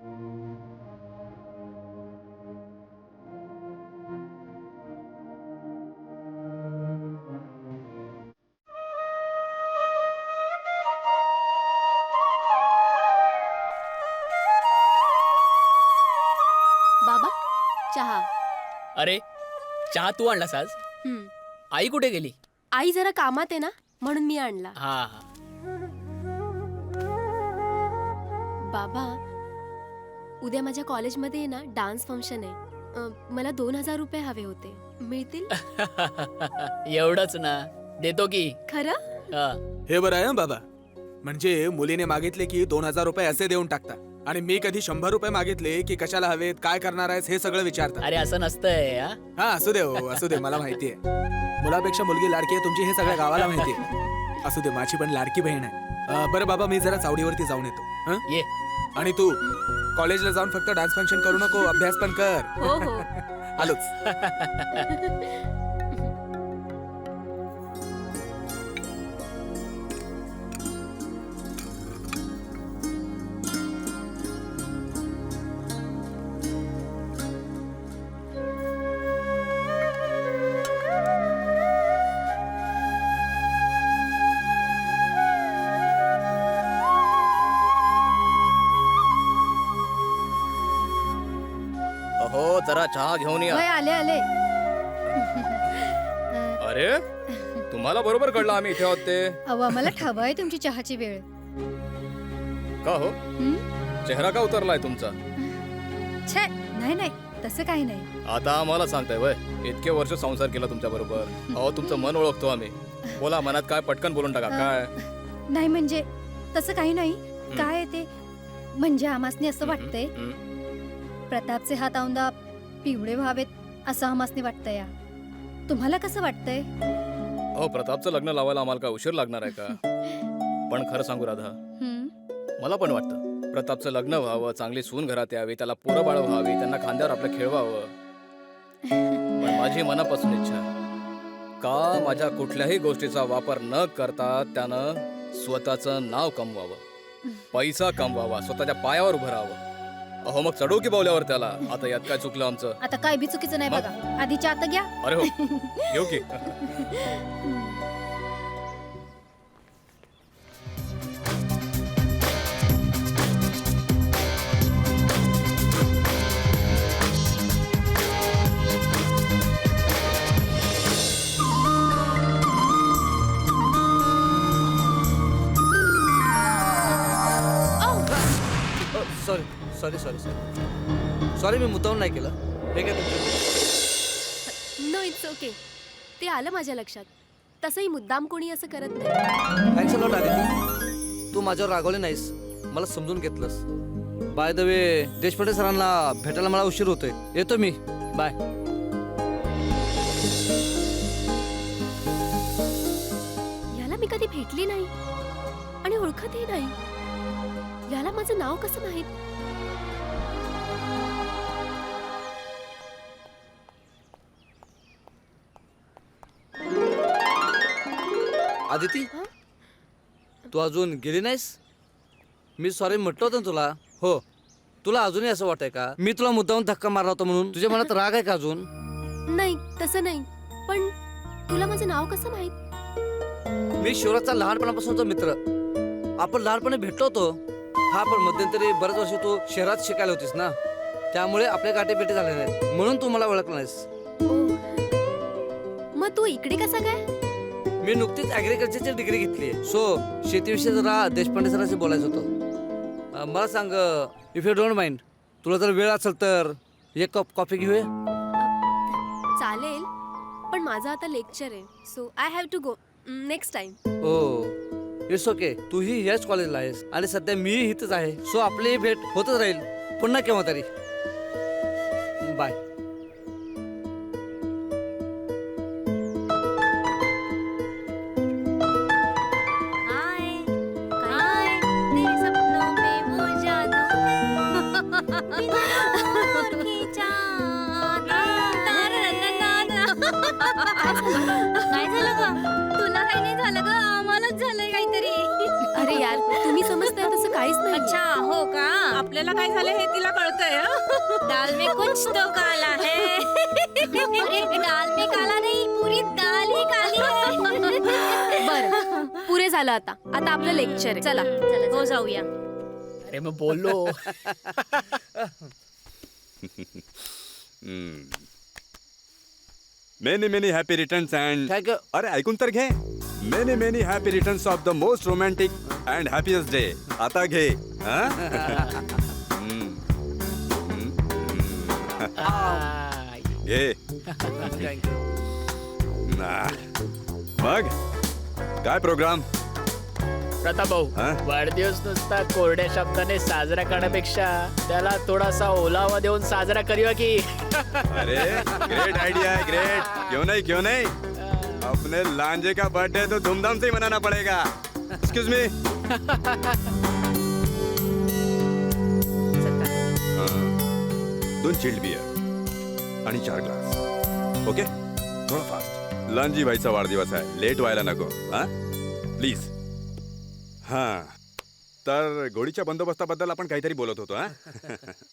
बाबा चहा. अरे चहा तू आणलास आज? आई कुठे गेली? आई जरा कामात आहे ना म्हणून मी आणला. हा हा. बाबा उद्या माझ्या कॉलेजमध्ये आहे ना डान्स फंक्शन आहे. मला 2000 रुपये हवे होते, मिळतील? एवढंच ना, देतो की. खरं? हा. हे बरं आहे हं बाबा, म्हणजे मुलीने मागितले की 2000 रुपये असे देऊन टाकता, आणि मी कधी 100 रुपये मागितले की कशाला हवेत, काय करणार आहेस, हे सगळं विचारता. अरे असं नसतंय. हा? हा असू दे हो, असू दे, मला माहितीये मुलापेक्षा मुलगी लाडकी आहे तुमची, हे सगळ्या गावाला माहितीये. असू दे, माझी पण लाडकी बहीण आहे. बरं बाबा, मी जरा चावडीवरती जाऊन येतो. हं? ये. आणि तू कॉलेजला जाऊन फक्त डान्स फंक्शन करू नको, अभ्यास पण कर. हो हो. आलोच. हो जरा चहा घेऊन या. वय आले आले. अरे तुम्हाला बरोबर कळलं आम्ही इथे आहोत ते. अहो आम्हाला ठाव आहे तुमची चहाची वेळ. का हो, चेहरा का उतरलाय तुमचा? छे नाही नाही, तसं काही नाही. आता आम्हाला सांगताय वय, इतके वर्ष संसार केला तुमच्या बरोबर. अहो तुमचं मन ओळखतो आम्ही. बोला, मनात काय पटकन बोलून टाका. काय नाही म्हणजे तसं काही नाही. काय आहे ते, म्हणजे आमासने असं वाटतंय प्रतापचे हात औंदा पिवळे व्हावेत असं आमासने वाटतंय. तुम्हाला कसं वाटतंय? अहो प्रतापचं लग्न लावायला आम्हाला काय उशीर लागणार आहे का? पण खरं सांगू राधा, मला पण वाटतं प्रतापचं लग्न व्हावं, चांगली सून घरात यावी, त्याला पोरं बाळ व्हावी, त्यांना खांद्यावर आपलं खेळवावं. पण माझी मनापासून इच्छा का माझ्या कुठल्याही गोष्टीचा वापर न करता त्यानं स्वतःचं नाव कमवावं, पैसा कमवावा, स्वतःच्या पायावर उभं राहावं. अहो मग चढू की बावल्यावर त्याला. आता यात काय चुकलं आमचं? आता काय बी चुकीचं नाही बघा. आधीच्या आता घ्या. अरे हो, येऊ की. Sorry sorry sorry sorry sorry, मी मुद्दाम नाही केलं. हे काय नो इट्स ओके. ते आलं माझ्या लक्षात. तसंही मुद्दाम कोणी असं करत नाही. थँक्स अलॉट आदिती, तू माझ्यावर रागवले नाहीस, मला समजून घेतलंस. बाय द वे, देशपांडे सरांना भेटायला मला उशीर होतोय, येतो मी. बाय. याला मी कधी भेटली नाही आणि ओळखतही नाही. याला माझं नाव कसं माहित? आदिती, तू अजून गेली नाहीस? मी सॉरी म्हटलं होतं ना तुला. हो, तुला अजूनही असं वाटतंय का मी तुला मुद्दामून धक्का मारला होता म्हणून? तुझ्या मनात राग आहे का अजून? नाही तसं नाही, पण तुला माझं नाव कसं माहित? मी शिवराजचा लहानपणापासूनचा मित्र. आपण लहानपणी भेटलो होतो. हा, पण मध्यंतरी बरेच वर्ष तू शहरात शिकायला होतीस ना, त्यामुळे आपल्या गाठी भेटी झाल्या नाहीत, म्हणून तू मला ओळखलं नाहीस. मग तू इकडे कसा काय? मी नुकतीच ॲग्रिकल्चरची डिग्री घेतली आहे. सो शेतीविषयी जरा देशपांडे सरांशी बोलायचं होतं. मला सांग, इफ यू डोंट माइंड, तुला जर वेळ असेल तर एक कप कॉफी घेऊया. चालेल, पण माझं आता लेक्चर आहे, so I have to go. Next time. हो, इट्स ओके. तूही ह्याच कॉलेजला आहेस आणि सध्या मीही इथंच आहे, सो आपली भेट होतच राहील पुन्हा केव्हा तरी. बाय. काय झालं ग? तुला काही नाही झालं ग, आम्हालाच झालंय काहीतरी. अरे अरे यार तुम्ही समजताय तसं काहीच नाही. अच्छा हो का आपल्याला काय झालं हे तिला कळतंय हं? दाल में कुछ तो काला है. अरे दाल में काला नाही, पुरी दाल ही काली है. बरं पुरे झालं आता. आता आपलं लेक्चर आहे. चला. हो जाऊया. अरे मग बोललो. Many many happy returns and काय ग? अरे ऐकून तर घे. Many many happy returns of the most romantic and happiest day. आता घे हा? आ, घे. Thank you. मग काय प्रोग्राम? प्रताप भाऊ हा? वाढदिवस नुसता कोरड्या शब्दाने साजरा करण्यापेक्षा त्याला थोडासा ओलावा देऊन साजरा करूया की. अरे ग्रेट आइडिया है, ग्रेट. क्यों नहीं अपने लांजे का बर्थडे तो धूमधाम से ही मनाना पड़ेगा. Excuse me. दोन चिल्ड बियर आणि 4 ग्लास. ओके थोडं फास्ट. लांजी भाईचा वाढदिवस आहे, लेट व्हायला नको हा प्लीज. हा तर गोळीच्या बंदोबस्ताबद्दल आपण काहीतरी बोलत होतो हा.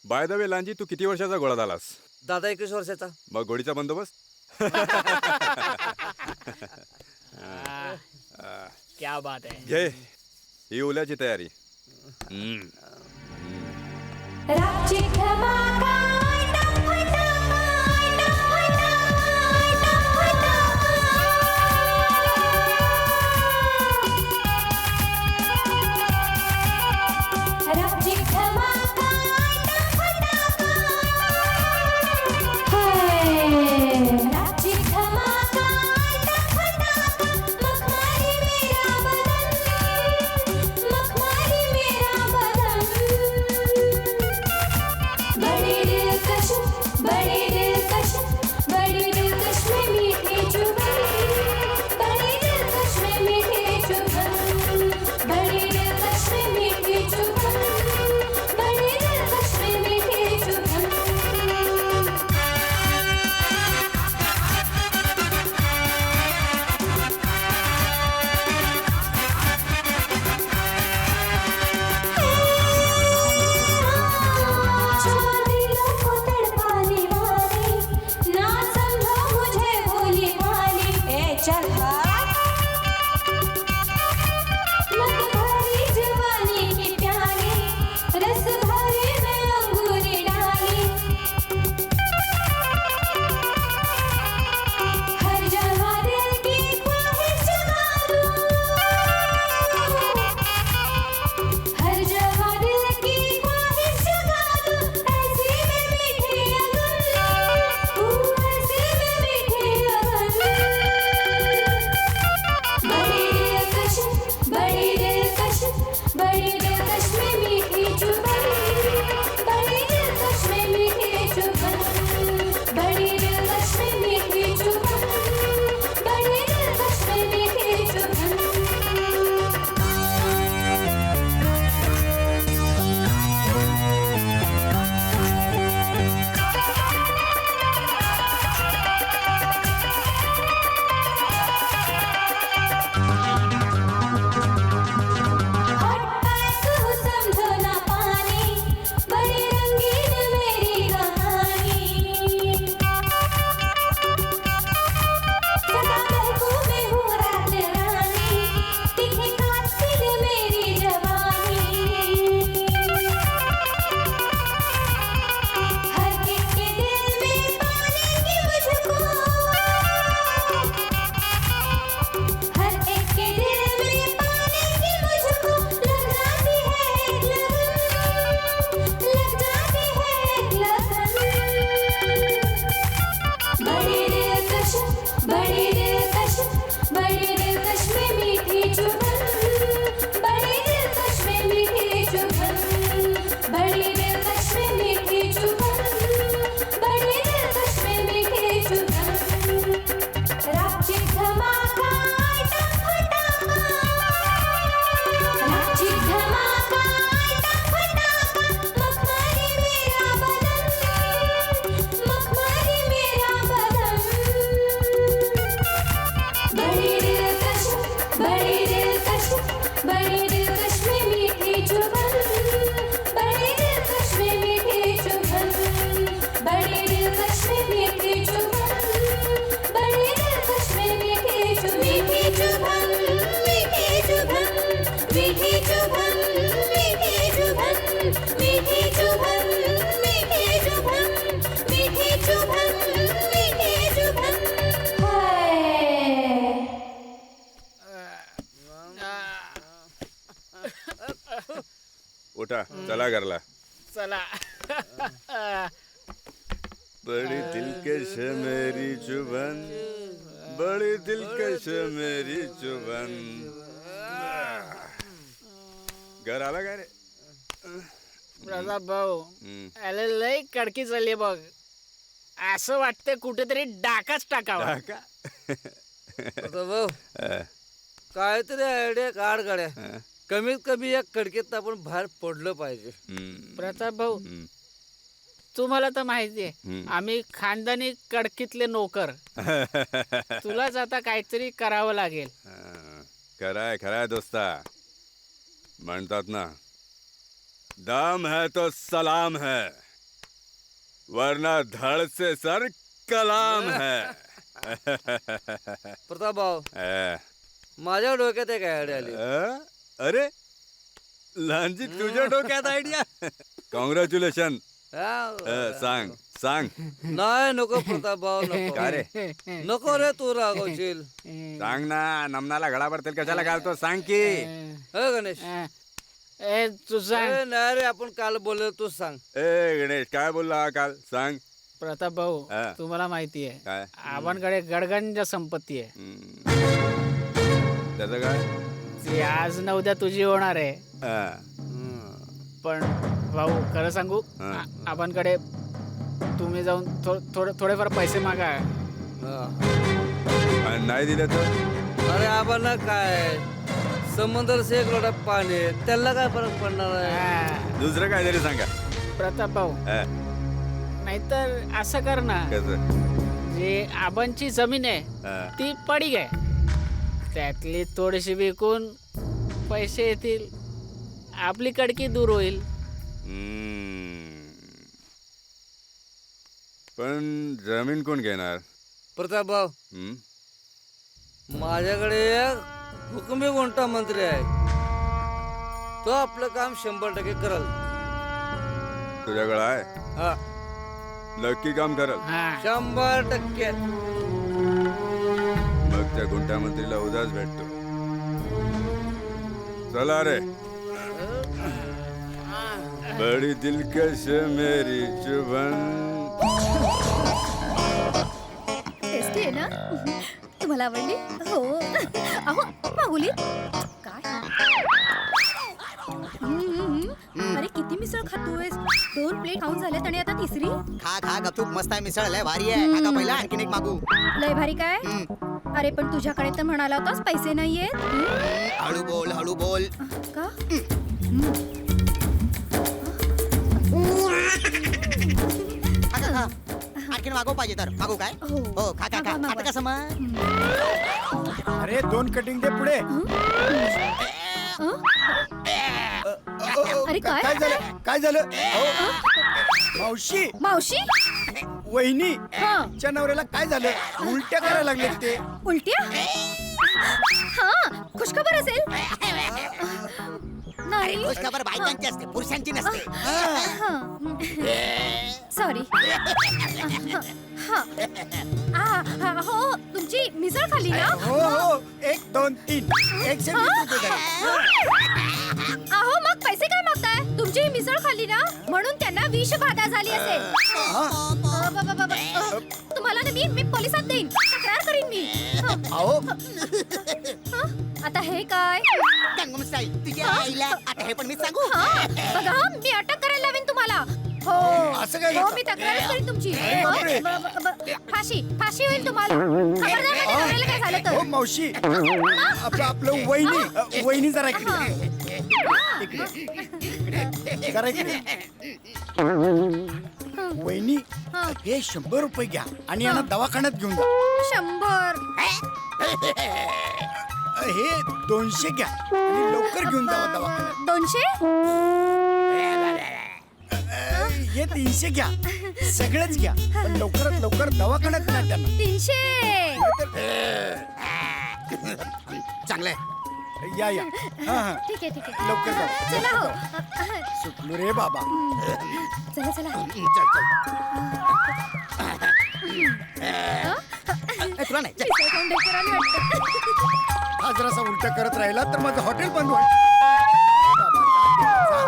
बाय द वे लांजी, तू किती वर्षाचा गोळा झालास? दादा 21 वर्षाचा. मग गोळीचा बंदोबस्त? क्या बात आहे. घे ही उल्याची तयारी. बड़ी दिलकश उठा चला घरला. चला. बड़ी दिलकश है मेरी जुबान, बड़ी दिलकश है मेरी जुबान. घर आला काय रे? प्रताप भाऊ हम्म. अरे लय कडकी चालली बघ. असं वाटतंय कुठेतरी डाकाच टाकावा. का? आता भाऊ अ, काहीतरी आयडिया काढ गाड्या. अ, कमीत कमी या कडकीत आपण बाहेर पडलं पाहिजे. हम्म. प्रताप भाऊ हम्म. तुम्हाला तर माहिती आहे हम्म. आम्ही खानदानी कडकीतले नोकर. तुलाच आता काहीतरी करावं लागेल. खराय दोस्ता. म्हणतात ना, दम है तो सलाम है, वरना धड़ से सर कलाम है. प्रताप भाऊ अ, माझ्या डोक्यात एक आयडिया आली. अरे लहानजी तुझ्या डोक्यात आयडिया. कॉंग्रॅच्युलेशन. सांग सांग. नाही नको प्रताप भाऊ नको. का रे? नको रे तू रागवशील. सांग ना, नमनाला घडाभर तेल कशाला घालतो सांग की. हो गणेश. ए तुझा ए, नाही रे आपण काल बोललो तू सांग. ए गणेश काय बोलला काल सांग. प्रताप भाऊ हा. तुम्हाला माहिती आहे काय? आपणकडे गडगंज संपत्ती आहे. त्याचं काय? ती आज न उद्या तुझी होणार आहे. हा. पण भाऊ खरं सांगू हा. आपणकडे तुम्ही जाऊन थोडेफार पैसे मागा. आणि नाही दिलं तर? अरे आबांना काय समुद्र से एक लोटा पाणी आहे. त्याला काय फरक पडणार आहे. हा. दुसरं काय तरी सांगा. प्रताप भाऊ हा. नाहीतर असं कर ना, कसं? जे आबांची जमीन आहे हा. ती पडी आहे त्यातली थोडीशी विकून पैसे येतील, आपली कडकी दूर होईल. पण जमीन कोण घेणार? प्रताप भाऊ हम्म? माझ्याकडे एक हुकुमी गुंठा मंत्री आहे. तो आपलं काम 100% करल. तुझ्याकडे आहे? हा नक्की काम करल? हा 100%. मग त्या गुंठ्यामंत्रीला उद्याच भेटतो. चला रे. बड़ी दिलकश मेरी जुबान. टेस्टी आहे ना? तुम्हाला आवडली? हो. अहो मागुली काय? अरे किती मिसळ खातोयस? 2 प्लेट खाऊन झाल्यात आणि आता तिसरी? खा खा गपचूप मस्त आहे मिसळ लय भारी आहे. काका पहिला आणखीन एक मागू. लय भारी काय? अरे पण तुझ्याकडे तर म्हणाला होतास पैसे नाहीयेत. हळू बोल हळू बोल. का? खा खा खा. आणखीन मागू पाहिजे तर मागू काय? हो. हो खा खा खा. मागवा, आता कसं मग? अरे 2 कटिंग दे पुढे. अरे काय? काय झालं? मावशी मावशी? वहिनी हा. च्या नवऱ्याला काय झालं? उलट्या करायला लागले ते. उलट्या? हा खुशखबर असेल. नाही खुशखबर बायकांची असते पुरुषांची नसते. सॉरी. हो तुमची मिसळ खाली ना? हो हो 1 2 3 120 रुपये झाले. अहो मग पैसे काय मागताय? तुमची ही मिसळ खाल्ली ना म्हणून त्यांना विषबाधा झाली असेल. तुम्हाला ना मी पोलिसात देईन. तक्रार करीन मी. अहो आता हे काय? गंगम स्टाईल तुझ्या आईला. आता हे पण मी सांगू. हा बघा मी अटक करायला लावेन तुम्हाला. हो असं काय हो करता? मी तक्रार करीन तुमची. बापरे. फाशी होईल तुम्हाला. खबरदार माझ्या नवऱ्याला काय झालं हो तर. मावशी आपलं वहिनी जरा इकडे जरा इकडे. वहिनी हे 100 रुपये घ्या आणि यांना दवाखान्यात घेऊन जा. 100. हे 200 घ्या आणि लवकर घेऊन जावा दवाखान्यात. 200? हे 300 घ्या. सगळंच घ्या पण लवकरात लवकर दवाखान्यात न्या त्यांना. 300. चांगलंय. या या. हा हा ठीक आहे लवकर जा. चला हो. सुटलो रे बाबा. चला चला. चल चल. तुला नाही चल. मिसळ खाऊन ढेकरांनी वाटतं. हा जरासा उलटा करत राहिला तर माझं हॉटेल बंद होईल. बाबा, जा.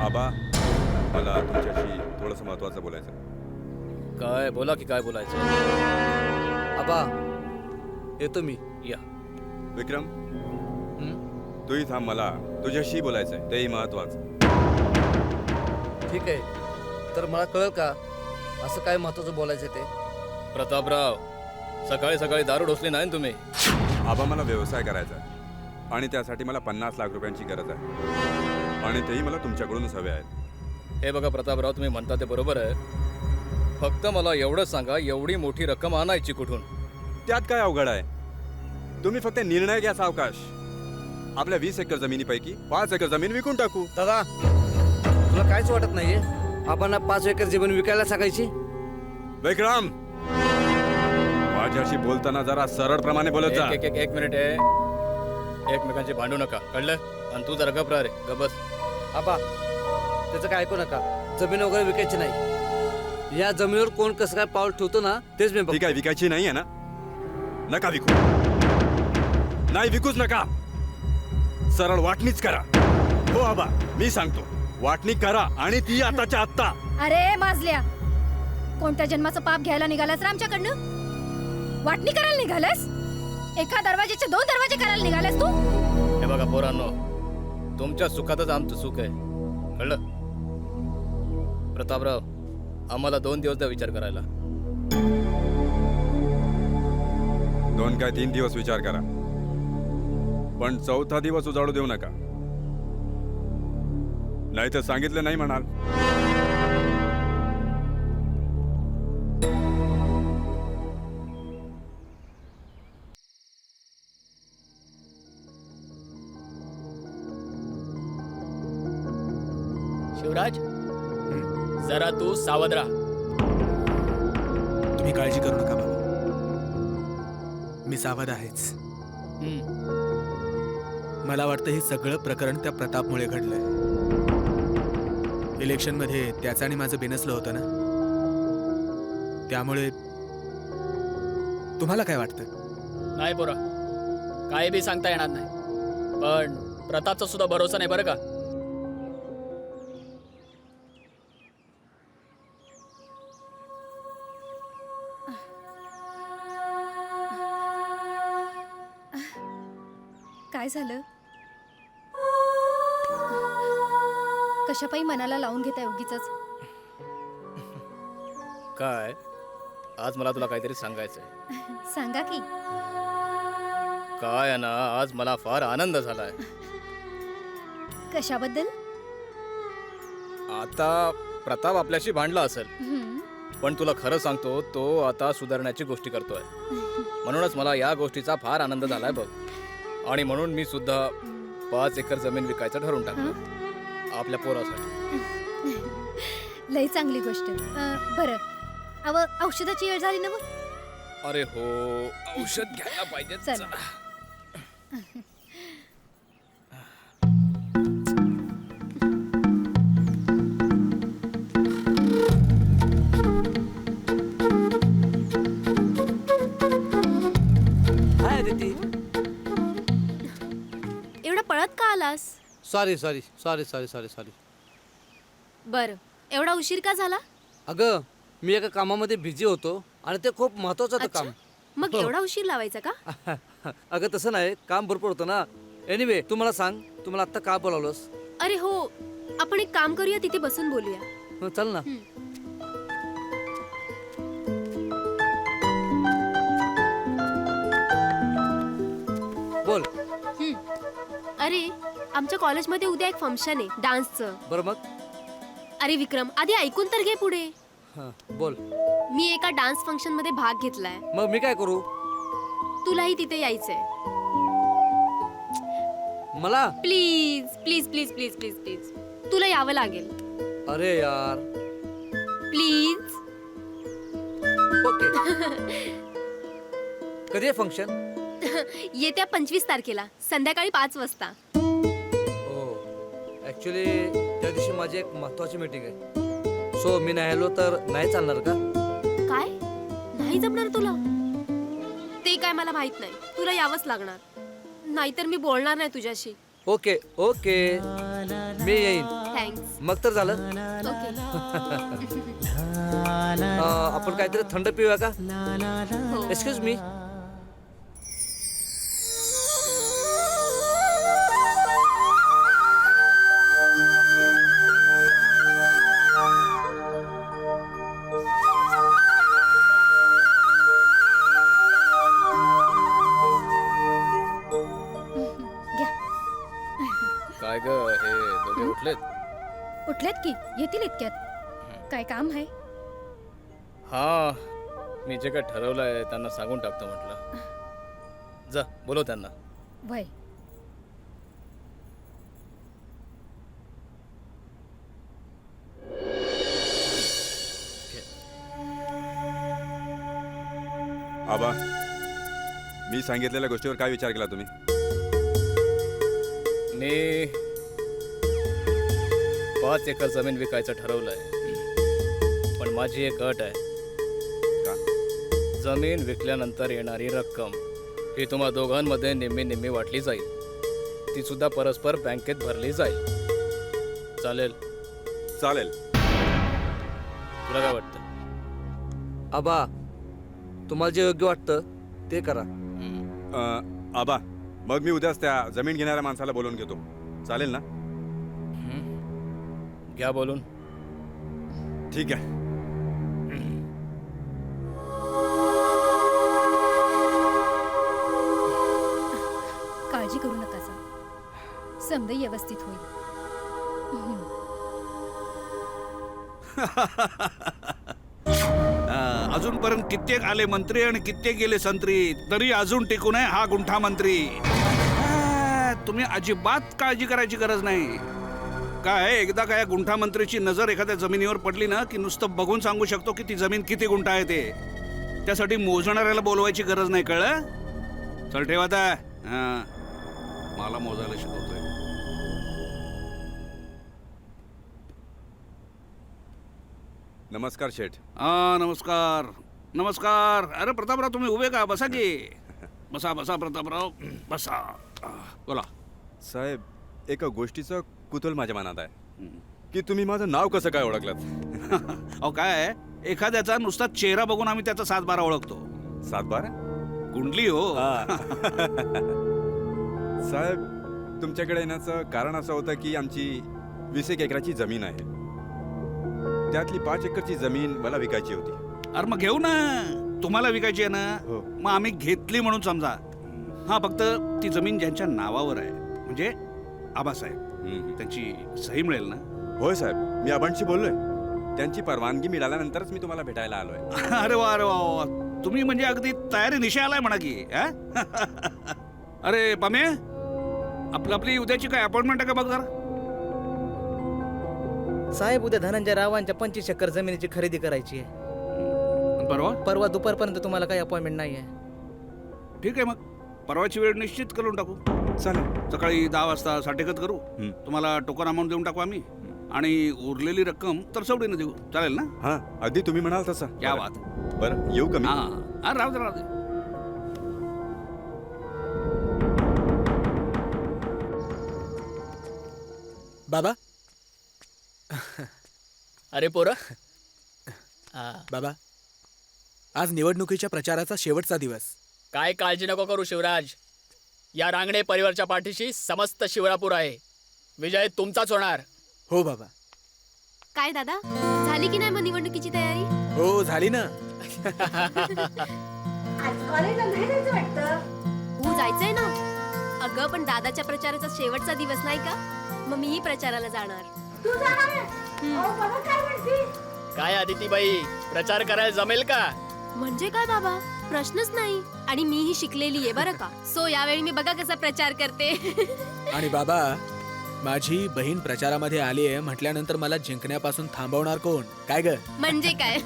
आबा मला तुमच्याशी थोडंसं महत्वाचं बोलायचं आहे. काय बोला की काय बोलायचं. आबा येतो मी. या. विक्रम हं? तूही थांब, मला तुझ्याशी बोलायचं आहे, तेही महत्वाचं. ठीक आहे, तर मला कळेल का असं काय महत्वाचं बोलायचं ते? प्रतापराव, सकाळी सकाळी दारू ढोसली नाही ना तुम्ही? आबा मला व्यवसाय करायचा आहे आणि त्यासाठी मला 50 लाख रुपयांची गरज आहे आणि तेही मला तुमच्याकडूनच हवे आहेत. हे बघा प्रतापराव, तुम्ही म्हणता ते बरोबर आहे. फक्त मला एवढंच सांगा, एवढी मोठी रक्कम आणायची कुठून? त्यात काय अवघड आहे? तुम्ही फक्त निर्णय घ्या सावकाश. आपल्या 20 एकर जमिनीपैकी 5 एकर जमीन विकून टाकू. दादा तुला काहीच वाटत नाहीये आपण 5 एकर जमीन विकायला सांगायची? विक्रम, माझ्याशी बोलताना जरा सरळप्रमाणे बोलत जा. एक मिनिट आहे. एकमेकांची भांडू नका, कळलं? आणि तू जरा गप रे, गप बस. आबा त्याचं काय ऐकू नका, जमीन वगैरे विकायची नाही. या जमिनीवर कोण कसं काय पाऊल ठेवतो ना तेच मी ठीक आहे, विकायची नाही आहे ना? नका विकू. नाही, विकूच नका. सरळ वाटणीच करा. हो आबा, मी सांगतो, वाटणी करा आणि ती आताच्या आत्ता. अरे माजल्या, कोणत्या जन्माचं पाप घ्यायला निघालास रे आमच्याकडनं? वाटणी करायला निघालास? एका दरवाजेचे 2 दरवाजे करायला निघालास तू? हे बघा पोरांनो, तुमच्या सुखातच आमचं सुख आहे, कळलं? प्रतापराव, आम्हाला 2 दिवस द्या विचार करायला. 2 काय 3 दिवस विचार करा, पण 4था दिवस उजाडू देऊ नका, नाही तर सांगितलं नाही म्हणाल. शिवराज, जरा तू सावध राहा. तुम्ही काळजी करू नका बाबा, मी सावध आहेच. मला वाटतं हे सगळं प्रकरण त्या प्रतापमुळे घडलंय. इलेक्शनमध्ये त्याचं आणि माझं बेनसलं होतं ना, त्यामुळे. तुम्हाला काय वाटतं? नाही पोरा, काय बी सांगता येणार नाही, पण प्रतापचा सुद्धा भरोसा नाही बरं का. काय झालं? कशापायी मनाला लावून घेताय उगीच? काय आज मला तुला काहीतरी सांगायचंय. सांगा की. काय आहे ना, आज मला फार आनंद झालाय. कशाबद्दल? आता प्रताप आपल्याशी भांडला असेल, हं. पण तुला खरं सांगतो, तो आता सुधारण्याची गोष्टी करतोय. म्हणूनच मला या गोष्टीचा फार आनंद झालाय बघ. आणि म्हणून मी सुद्धा 5 एकर जमीन विकायचं ठरवून टाकलं आपल्या पोरासाठी. लई चांगली गोष्ट. बरं, औषधाची वेळ झाली ना मग? अरे हो, औषध घ्यायला पाहिजे. चल. हाय अदिती. एवढा पळत का आलास? Sorry sorry sorry sorry sorry sorry. बरं, एवढा उशीर का झाला? अगं मी एका कामामध्ये बिझी होतो आणि ते खूप महत्वाचं होतं अच्छा, काम. मग एवढा उशीर लावायचा का? अगं तसं नाही, काम भरपूर होतं ना. एनिवे तू मला सांग, तू मला आत्ता का बोलावलंस? अरे हो, आपण एक काम करूया, तिथे बसून बोलूया. चल ना. बोल. अरे, आमच्या कॉलेजमध्ये उद्या एक फंक्शन आहे डान्सचं. बरं मग. अरे विक्रम, आधी ऐकून तर घे पुढे. हां बोल. मी एका डान्स फंक्शन मध्ये भाग घेतलाय. मग मी काय करू? तुलाही तिथे यायचंय. मला? Please please please please please please तुला यावं लागेल. अरे यार. प्लीज. ओके. कधी आहे फंक्शन? येत्या 25 तारखेला संध्याकाळी 5 वाजता. हो, ऍक्च्युली त्या दिवशी माझी एक महत्वाची मीटिंग आहे. सो मी नाही आलो तर नाही चालणार का? काय? नाही जमणार तुला? ते काय मला माहित नाही. तुला यावंच लागणार, नाहीतर मी बोलणार नाही तुझ्याशी. Okay okay. मी येईन. थँक्स. मग तर झालं. ओके. आपण काहीतरी थंड पिऊया का? हो. Excuse me. घ्या. काय ग हे दोघे उठलेत? उठलेत की येतील इतक्यात. काय काम आहे? हा मी जे काय ठरवलंय त्यांना सांगून टाकतो म्हटलं. जा बोलव त्यांना. वय. आबा मी सांगितलेल्या गोष्टीवर काय विचार केला तुम्ही? मी 5 एकर जमीन विकायचं ठरवलंय, पण माझी एक अट आहे. का? जमीन विकल्यानंतर येणारी रक्कम ही तुम्हा दोघांमध्ये निम्मी निम्मी वाटली जाईल. ती सुद्धा परस्पर बँकेत भरली जाईल. चालेल? चालेल. तुला काय वाटतं? आबा तुम्हाला जे योग्य वाटतं ते करा. आबा मग मी उद्याच त्या जमीन घेणाऱ्या माणसाला बोलवून घेतो. चालेल ना? घ्या बोलून. ठीक आहे. काळजी करू नका सर. समजा व्यवस्थित होईल. अजूनपर्यंत कित्येक आले मंत्री आणि कित्येक गेले संत्री, तरी अजून टिकून आहे हा गुंठा मंत्री. तुम्ही अजिबात काळजी करायची गरज नाही. काय एकदा काय गुंठा मंत्रीची नजर एखाद्या जमिनीवर पडली ना की नुसतं बघून सांगू शकतो की ती जमीन किती गुंठा आहे ते. त्यासाठी मोजणाऱ्याला बोलवायची गरज नाही. कळलं? चल ठेवा आता. मला मोजायला शिकवतोय. नमस्कार शेठ. नमस्कार नमस्कार. अरे प्रतापराव तुम्ही उभे का? बसा की. बसा बसा प्रतापराव बसा. बोला. साहेब एका गोष्टीचं कुतूहल माझ्या मनात आहे की तुम्ही माझं नाव कसं काय ओळखलं? अहो काय एखाद्याचा नुसता चेहरा बघून आम्ही त्याचा 7-12 ओळखतो. 7-12? कुंडली हो. साहेब तुमच्याकडे येण्याचं कारण असं होतं की आमची 20 एकराची जमीन आहे. त्यातली 5 एकरची जमीन मला विकायची होती. अरे मग घेऊ ना. तुम्हाला विकायची आहे ना? हो. मग आम्ही घेतली म्हणून समजा. हा फक्त ती जमीन ज्यांच्या नावावर आहे म्हणजे आबासाहेब, त्यांची सही मिळेल ना? होय साहेब मी आबांशी बोललोय. त्यांची परवानगी मिळाल्यानंतरच मी तुम्हाला भेटायला आलोय. अरे वा अरे वा वा. तुम्ही म्हणजे अगदी तयारी निशी आलाय म्हणा की. अरे पामे आपली उद्याची काय अपॉइंटमेंट आहे का बघ जरा. साहेब उद्या धनंजय रावांच्या 25 एकर जमिनीची खरेदी करायची आहे. परवा दुपारपर्यंत तुम्हाला काही अपॉइंटमेंट नाही आहे. ठीक आहे मग परवाची वेळ निश्चित करून टाकू. चालेल. सकाळी 10 वाजता साठेकत करू. तुम्हाला टोकन अमाऊंट देऊन टाकू आम्ही आणि उरलेली रक्कम तर सवडीनं देऊ. चालेल ना? हां अगदी तुम्ही म्हणाल तसं. क्या बात. बरं येऊ का मी? हां राहू दे राहू दे. बाबा अरे पोरा. बाबा आज निवडणुकीच्या प्रचाराचा शेवटचा दिवस. काय काळजी नको करू शिवराज. या रांगणे परिवारच्या पाठीशी समस्त शिवरापूर आहे. विजय तुमचाच होणार. हो बाबा. काय दादा झाली की नाही मग निवडणुकीची तयारी? हो झाली ना. हो जायचंय ना. अगं पण दादाच्या प्रचाराचा शेवटचा दिवस नाही का? मग मीही प्रचाराला जाणार. काय आदितीबाई प्रचार करायला जमेल का? म्हणजे काय बाबा प्रश्नच नाही. आणि मीही शिकलेली आहे बरं का. सो यावेळी मी बघा कसा प्रचार करते. आणि बाबा माझी बहीण प्रचारामध्ये आली आहे म्हटल्यानंतर मला जिंकण्यापासून थांबवणार कोण? काय ग? म्हणजे काय?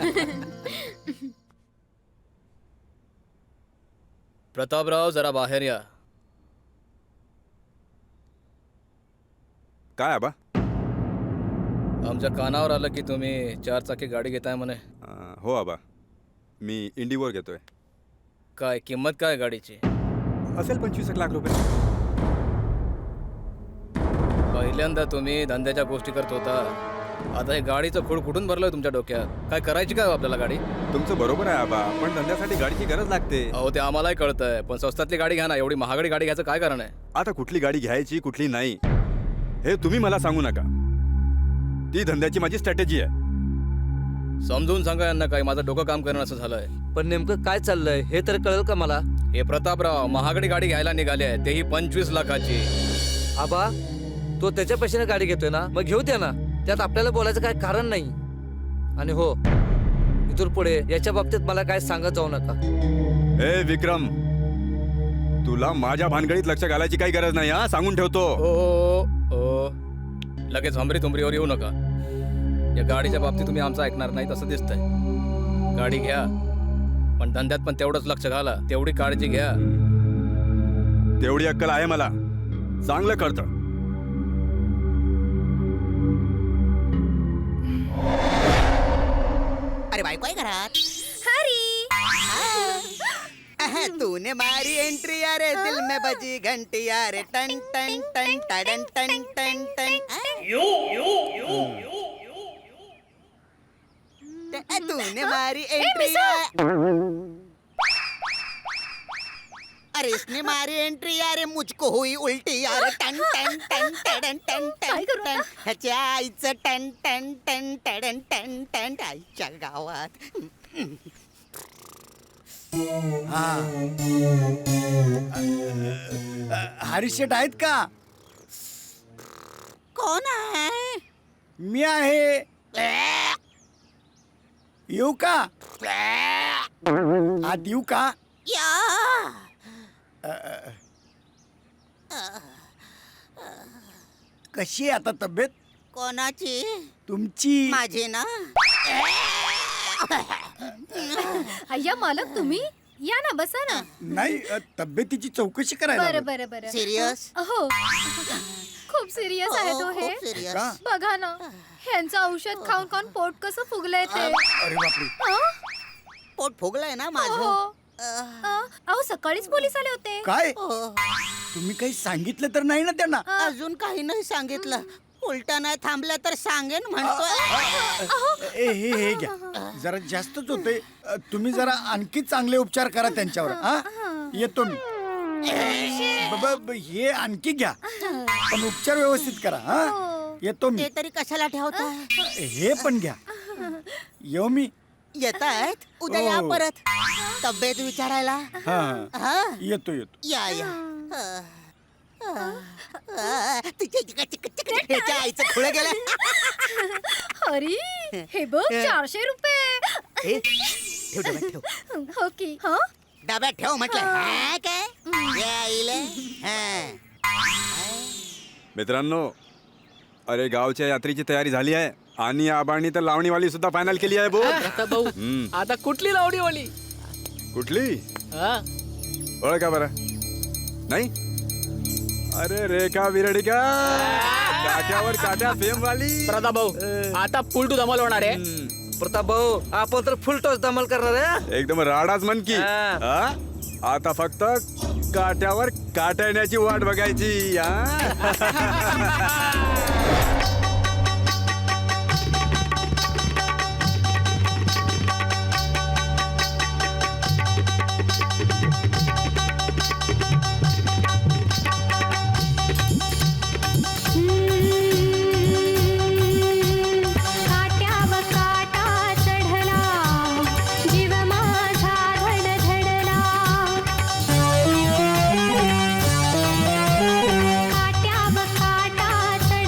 प्रतापराव जरा बाहेर या. काय आबा? आमच्या कानावर आलं की तुम्ही 4 चाकी गाडी घेताय म्हणे. हो आबा मी इंडिगोवर घेतोय. काय किंमत काय गाडीची? असेल 25 लाख रुपये. पहिल्यांदा तुम्ही धंद्याच्या गोष्टी करत होता, आता हे गाडीचं खूळ कुठून भरलंय तुमच्या डोक्यात? काय करायची काय आपल्याला गाडी? तुमचं बरोबर आहे आबा, पण धंद्यासाठी गाडीची गरज लागते. अहो ते आम्हालाही कळतंय, पण स्वस्तातली गाडी घ्या ना. एवढी महागडी गाडी घ्यायचं काय कारण आहे? आता कुठली गाडी घ्यायची कुठली नाही हे तुम्ही मला सांगू नका. ती धंद्याची माझी स्ट्रॅटेजी आहे. समजून सांगा यांना, काय माझं डोकं काम करणं असं झालंय. पण नेमकं काय चाललंय हे तर कळेल का मला? हे प्रतापराव महागडी गाडी घ्यायला निघाले आहे, तेही 25 लाखाची. आबा, तो त्याच्या पैशाने गाडी घेतोय ना, मग घेऊ द्या ना. त्यात आपल्याला बोलायचं काय कारण नाही. आणि हो, इथून पुढे याच्या बाबतीत मला काय सांगत जाऊ नका. ए विक्रम, तुला माझ्या भानगडीत लक्ष घालायची काही गरज नाही हा, सांगून ठेवतो. ओ लगेच हमरी तुमरीवर येऊ नका. या गाडीच्या बाबतीत तुम्ही आमचं ऐकणार नाही असं दिसतंय. गाडी घ्या, पण धंद्यात पण तेवढंच लक्ष घाला, तेवढी काळजी घ्या. तेवढी अक्कल आहे मला, चांगलं कळतं. अरे बायको आहे घरात. तूने मारी एंट्री यारे दिल में बजी घंटी यारे टन टन टन टन टन टन टन. तूने मारी एंट्री. अरे इसने मारी एंट्री यारे मुझको हुई उलटी यारे टन टन टन टन टन टन टन. ह्याच्या आईचं टन टन टन टन टन टन आईच्या गावात. हरीशेठ आहेत का? कोण आहे? मी आहे. येऊ का? आत येऊ का? या. कशी आहे आता तब्येत? कोणाची? तुमची. माझी ना. अय्या मालक, तुम्ही या ना, बसा ना. नाही, तब्येतीची चौकशी करायला बरं हवी. बरं बरं. सिरियस? हो, खूप सिरियस आहे तो हे. खूप सिरियस. का? बघा ना, ह्यांचं औषध खाऊन खाऊन पोट कसं फुगलंय ते. अरे बापरे. हं? पोट फुगलंय ना हो. माझं. अहो, सकाळीच पोलीस आले होते. काय हो. तुम्ही काही सांगितलं तर नाही ना त्यांना? अजून काही नाही सांगितलं. उलटा नाही थांबलं तर सांगेन म्हणतोय. हे घ्या, जरा जास्तच होते. तुम्ही जरा आणखी चांगले उपचार करा त्यांच्यावर. हा, येतो मी. हे आणखी घ्या, पण उपचार व्यवस्थित करा. हा, येतो मी. ते तरी कशाला ठेवता? हे पण घ्या. येऊ मी. येत आहेत उद्या या हो. परत तब्येत विचारायला. हा, हा, येतो येतो. या या. ह्याच्या आईचं खुळ गेलं. अरे, हे बघ, 400 रुपये. ठेव डब्यात ठेव. हो की. हा, डब्यात ठेव म्हटलं. हा, काय यायले. मित्रांनो, अरे गावच्या यात्रेची तयारी झाली आहे आणि आबांनी तर लावणीवाली सुद्धा फायनल केली आहे. बोल. भाऊ, हम्म. आता कुठली लावणीवाली? कुठली? हा? ओळखा बरं. नाही? अरे रेखा विरडिका, काट्यावर काट्या फेम वाली. प्रताप भाऊ, आता फुल टू धमाल होणार आहे. प्रताप भाऊ, आपण तर फुल टॉस धमाल करणार आहे. एकदम राडाच मन की. हा? आता फक्त काट्यावर काट्या येण्याची वाट बघायची. काट्यावर काटा चढला, जीव माझा धडधडला. काट्यावर काटा चढला,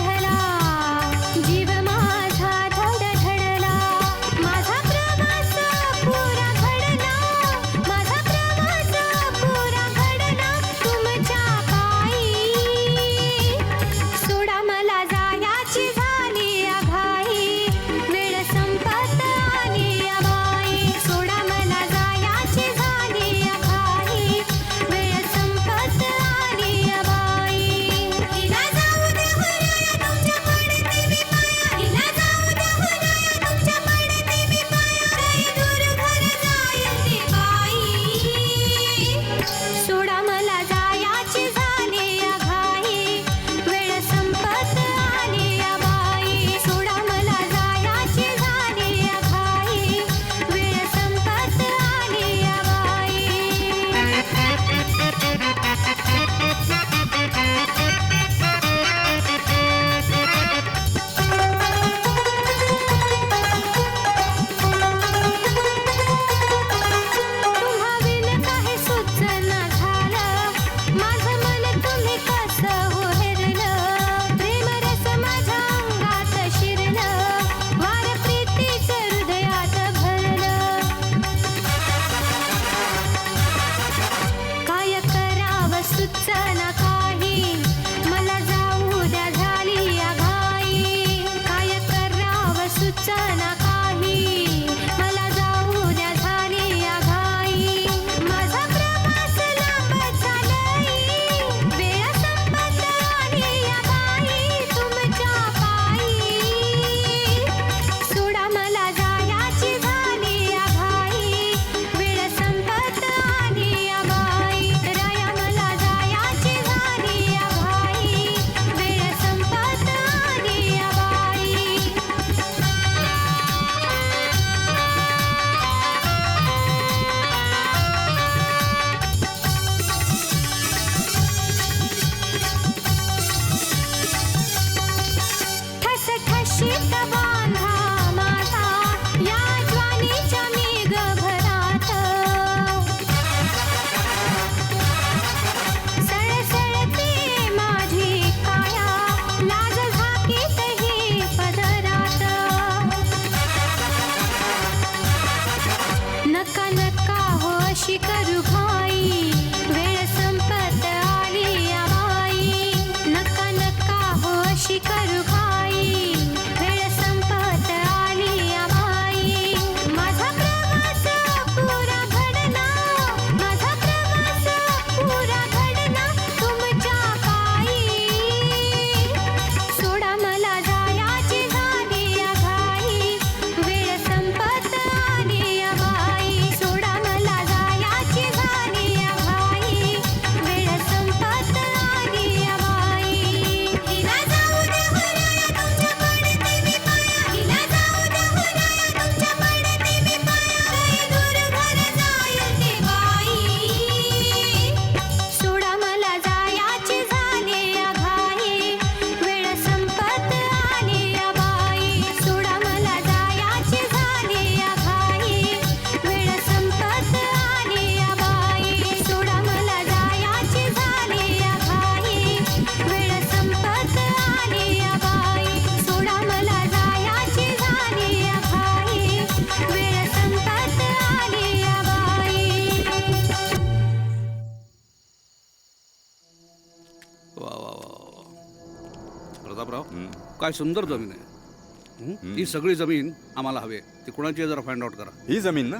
काय सुंदर जमीन आहे. ही सगळी जमीन आम्हाला हवी आहे. ती कुणाची आहे जरा फाइंड आउट करा. ही जमीन ना?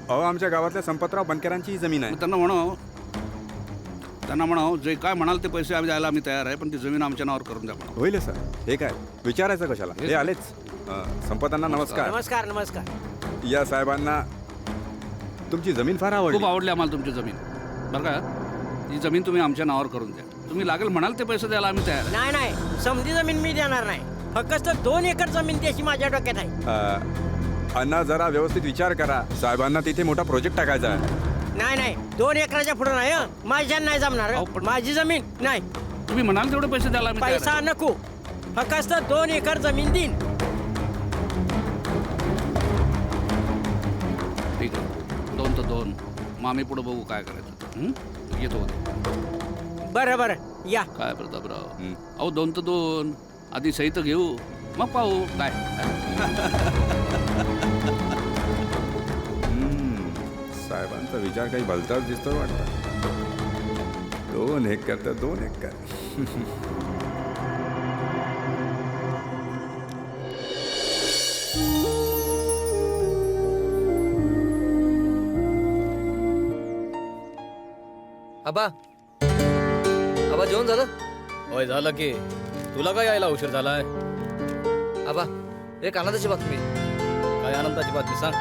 अहो आमच्या गावातल्या संपतराव बनकरांची ही जमीन आहे. मग त्यांना म्हणाव जे काय म्हणाल ते पैसे आम्ही द्यायला आम्ही तयार आहे, पण ती जमीन आमच्या नावावर करून द्या म्हणावं. होईल सर. हे काय विचारायचं कशाला? हे आलेच. संपतांना नमस्कार. नमस्कार नमस्कार. या साहेबांना तुमची जमीन फार आवडली. खूप आवडली आम्हाला तुमची जमीन. बरं का, ही जमीन तुम्ही आमच्या नावावर करून द्या. तुम्ही लागेल म्हणाल ते पैसे द्यायला आम्ही तयार आहे. नाही नाही, समधी जमीन मी देणार नाही. फक्त 2 एकर जमीन त्याची माझ्या डोक्यात आहे. अण्णा जरा व्यवस्थित विचार करा. साहेबांना तिथे मोठा प्रोजेक्ट टाकायचा आहे. नाही नाही, 2 एकराच्या पुढे नाही. माझ्या नाही जमणार. माझी जमीन नाही. तुम्ही म्हणाल तेवढे पैसे द्यायला आम्ही तयार पैसा आहे. नको, फक्त 2 एकर जमीन देईन. ठीक आहे, 2 तर 2. मग आम्ही पुढे बघू काय करायचं. येतो उद्या. बरं बरं या. काय प्रतापराव, अहो 2 तर 2. आधी सही तर घेऊ, मग पाहू काय. साहेबांचा विचार काही भलताच दिसतो वाटतं. 2 एकर तर 2 एकर. आबा आबा जेवण झालं? होय झालं की. तुला काय यायला उशीर झालाय? आबा एक आनंदाची बातमी. काय आनंदाची बातमी सांग.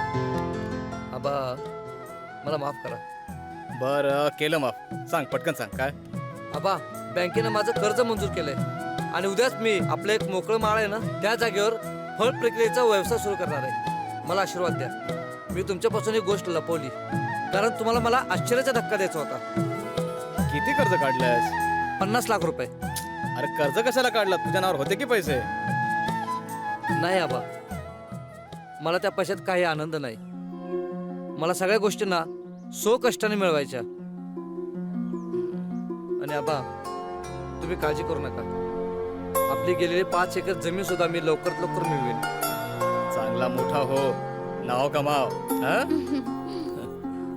आबा मला माफ करा. बरं केलं माफ. सांग पटकन सांग काय. आबा बँकेनं माझं कर्ज मंजूर केलंय आणि उद्याच मी आपलं एक मोकळं माळ आहे ना त्या जागेवर फळ प्रक्रियेचा व्यवसाय सुरू करणार आहे. मला आशीर्वाद द्या. मी तुमच्यापासून एक गोष्ट लपवली कारण तुम्हाला मला आश्चर्याचा धक्का द्यायचा होता. किती कर्ज काढलंस? 50 लाख रुपये. अरे कर्ज कशाला काढला? तुझ्या नावावर होते की पैसे? नाही आबा, मला त्या पैशात काही आनंद नाही. मला सगळ्या गोष्टींना कष्टाने मिळवायच्या. आणि आबा तुम्ही काळजी करू नका. आपली गेलेली 5 एकर जमीन सुद्धा मी लवकरात लवकर मिळवेन. चांगला मोठा हो, नाव कमाव.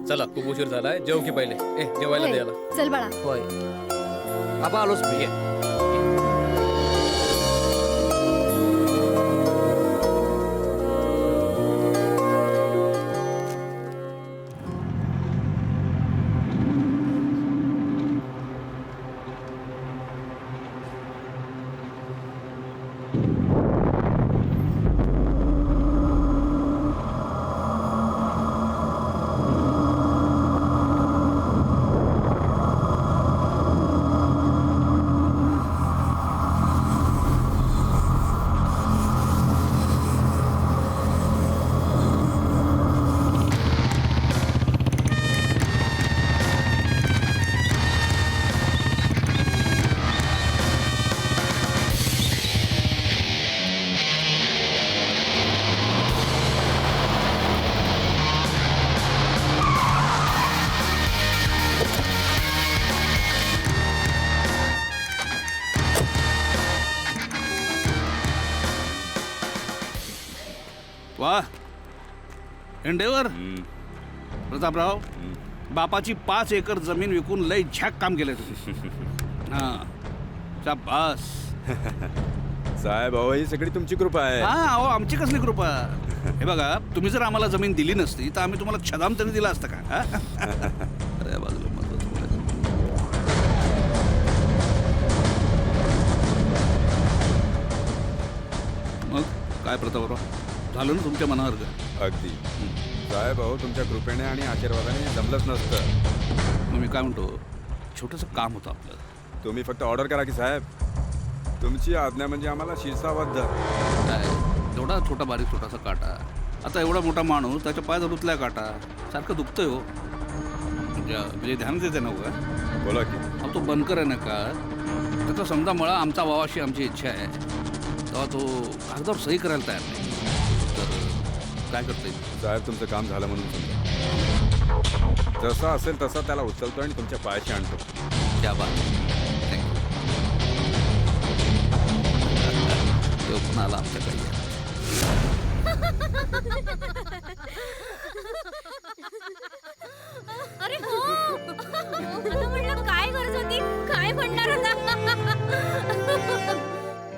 चला खूप उशीर झालाय, जेव की पहिले. जेवायला द्यायला. चल बाळा. होय आबा आलोच मी. वा एंडेवर. प्रतापराव, बापाची 5 एकर जमीन विकून लय झॅक काम केलंय तुम्ही. हा शाबास. साहेब अहो ही सगळी तुमची कृपा आहे. हा अहो आमची कसली कृपा. हे बघा, तुम्ही जर आम्हाला जमीन दिली नसती तर आम्ही तुम्हाला छदाम तरी दिला असतं का? अरे बाजूला महत्वाचं बोलायचं. मग काय प्रतापराव, झालं ना तुमच्या मनावर का? अगदी. साहेब अहो तुमच्या कृपेने आणि आशीर्वादाने जमलंच नसतं. मग मी काय म्हणतो, छोटंसं काम होतं आपलं. तुम्ही फक्त ऑर्डर करा की साहेब. तुमची आज्ञा म्हणजे आम्हाला शिरसाबद्ध. काय एवढा छोटा बारीक छोटासा काटा, आता एवढा मोठा माणूस त्याच्या पायात रुतलाय काटा, सारखं दुखतंय हो. म्हणजे ध्यान देते ना का? बोला की. अहो तो बनकर आहे ना का, त्याचा समजा मळा आमचा वावाशी आमची इच्छा आहे, तेव्हा तो कागदावर सही करायला तयार नाही, तर काय करता येईल? साहेब तुमचं काम झालं म्हणून समजा. जसा असेल तसा त्याला उचलतो आणि तुमच्या पायाशी आणतो. त्या बात तो पण आला आमच्याकडे. अरे हो, आता म्हटलं काय गरज होती, काय म्हणणार होता.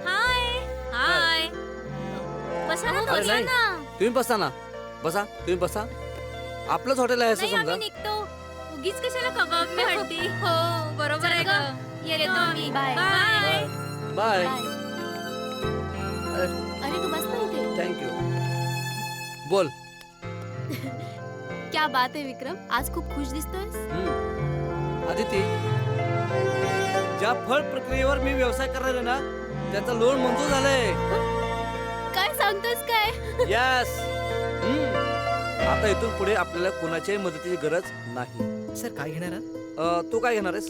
हाय, हा बसा ना, अरे नाही तुम्ही बसा ना, बसा तुम्ही बसा. आपलंच हॉटेल आहे असं नाही, समजा. आम्ही निघतो. उगीच कशाला कबाब मी हंटी. हो बरोबर आहे ग. येतो आम्ही. बाय. बाय. बाय. अरे तू बस ना इथे. थँक्यू. बोल. क्या बात आहे विक्रम, आज खूप खुश दिसतोयस. आदिती, ज्या फळ प्रक्रियेवर मी व्यवसाय करणार आहे ना त्याचं लोन मंजूर झालंय. काय सांगतोस काय? यस. आता इथून पुढे आपल्याला कोणाच्याही मदतीची गरज नाही. सर काय घेणार आहात? तू काय घेणार आहेस?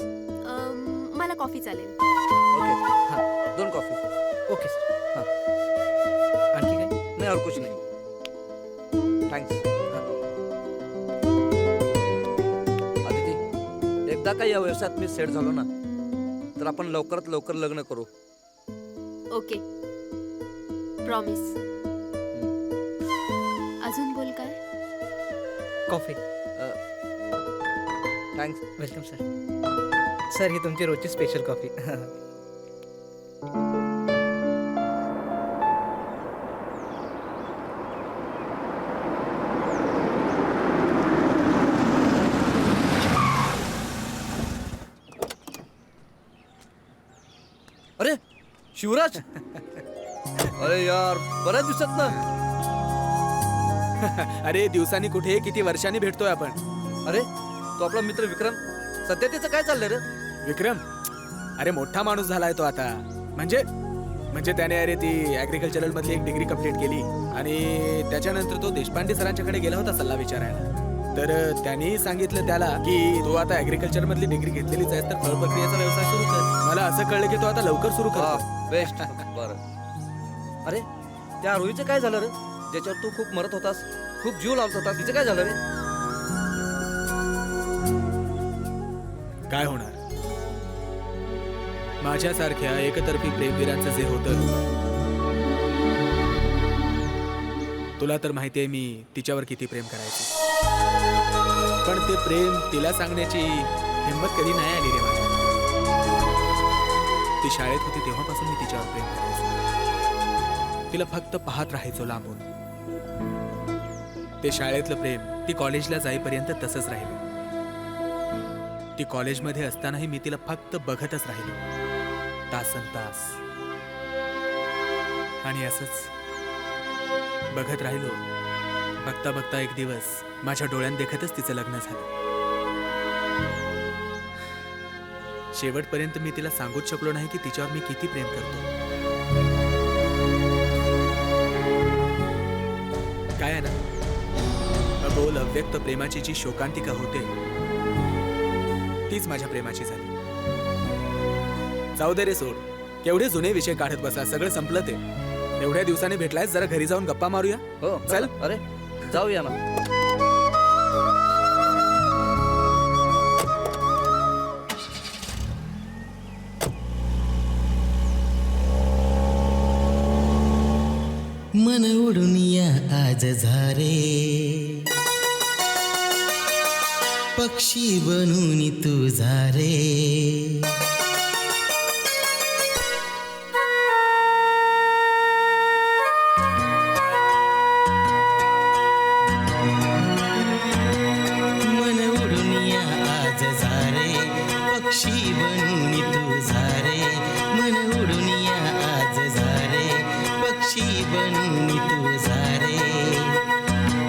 मला कॉफी चालेल. ओके. हां 2 कॉफी. Okay sir. हां. आणखी काय? नाही और कुछ नाही. थँक्स. आदिती, एकदा का या व्यवसायात मी सेट झालो ना तर आपण लवकरात लवकर लग्न करू. Okay promise. अजून बोल काय? Coffee. Thanks. Welcome sir. Sir ही तुमची रोजची स्पेशल कॉफी. अरे शिवराज. अरे यार बऱ्याच दिवसात ना. अरे दिवसांनी कुठे किती वर्षांनी भेटतोय आपण. अरे तो आपला मित्र विक्रम, सध्या त्याचं काय चाललंय रे? विक्रम अरे मोठा माणूस झालाय तो आता. म्हणजे त्याने अरे ती ऍग्रिकल्चरल मधली एक डिग्री कंप्लीट केली आणि त्याच्यानंतर तो देशपांडे सरांच्याकडे गेला होता सल्ला विचारायला. तर त्यांनी सांगितलं त्याला की तू आता ऍग्रिकल्चर मधली डिग्री घेतलेलीच आहे तर फळ प्रक्रियेचा व्यवसाय सुरू कर. मला असं कळलं की तो आता लवकर सुरू कर. बेस्ट. बरं. अरे त्या रोहीचं काय झालं रे? ज्याच्यावर तू खूप मरत होतास, खूप जीव लावत होता, तिचं काय झालं रे? काय होणार? माझ्यासारख्या एकतर्फी प्रेमवीरांचं जे होतं, तुला तर माहितीये मी तिच्यावर किती प्रेम करायचे. पण ते प्रेम तिला सांगण्याची हिंमत कधी नाही आली रे माझ्या. ती शाळेत होती तेव्हापासून मी तिच्यावर प्रेम करायचो. तिला फक्त पाहत राहायचो लांबून. ते शाळेतलं प्रेम ती कॉलेजला जाईपर्यंत तसंच राहिलं. ती कॉलेजमध्ये असतानाही मी तिला फक्त बघतच राहिलो तासनतास. आणि असंच बघत राहिलो. बघता बघता एक दिवस माझ्या डोळ्यात देखतच तिचं लग्न झालं. शेवटपर्यंत मी तिला सांगूच शकलो नाही की तिच्यावर मी किती प्रेम करतो. काय आहे ना, अबोल अव्यक्त प्रेमाची जी शोकांतिका होते तीच माझ्या प्रेमाची झाली. जाऊ दे रे सोड. केवढे जुने विषय काढत बसा. सगळं संपलं ते. एवढ्या दिवसाने भेटलायस, जरा घरी जाऊन गप्पा मारूया. हो चल. अरे जाऊया ना. मन उडून या आज झारे, पक्षी बनून तू झारे. मन उडून या आज झारे, पक्षी बनून तू झारे. मन उडून या आज झारे, पक्षी बनून तू झारे.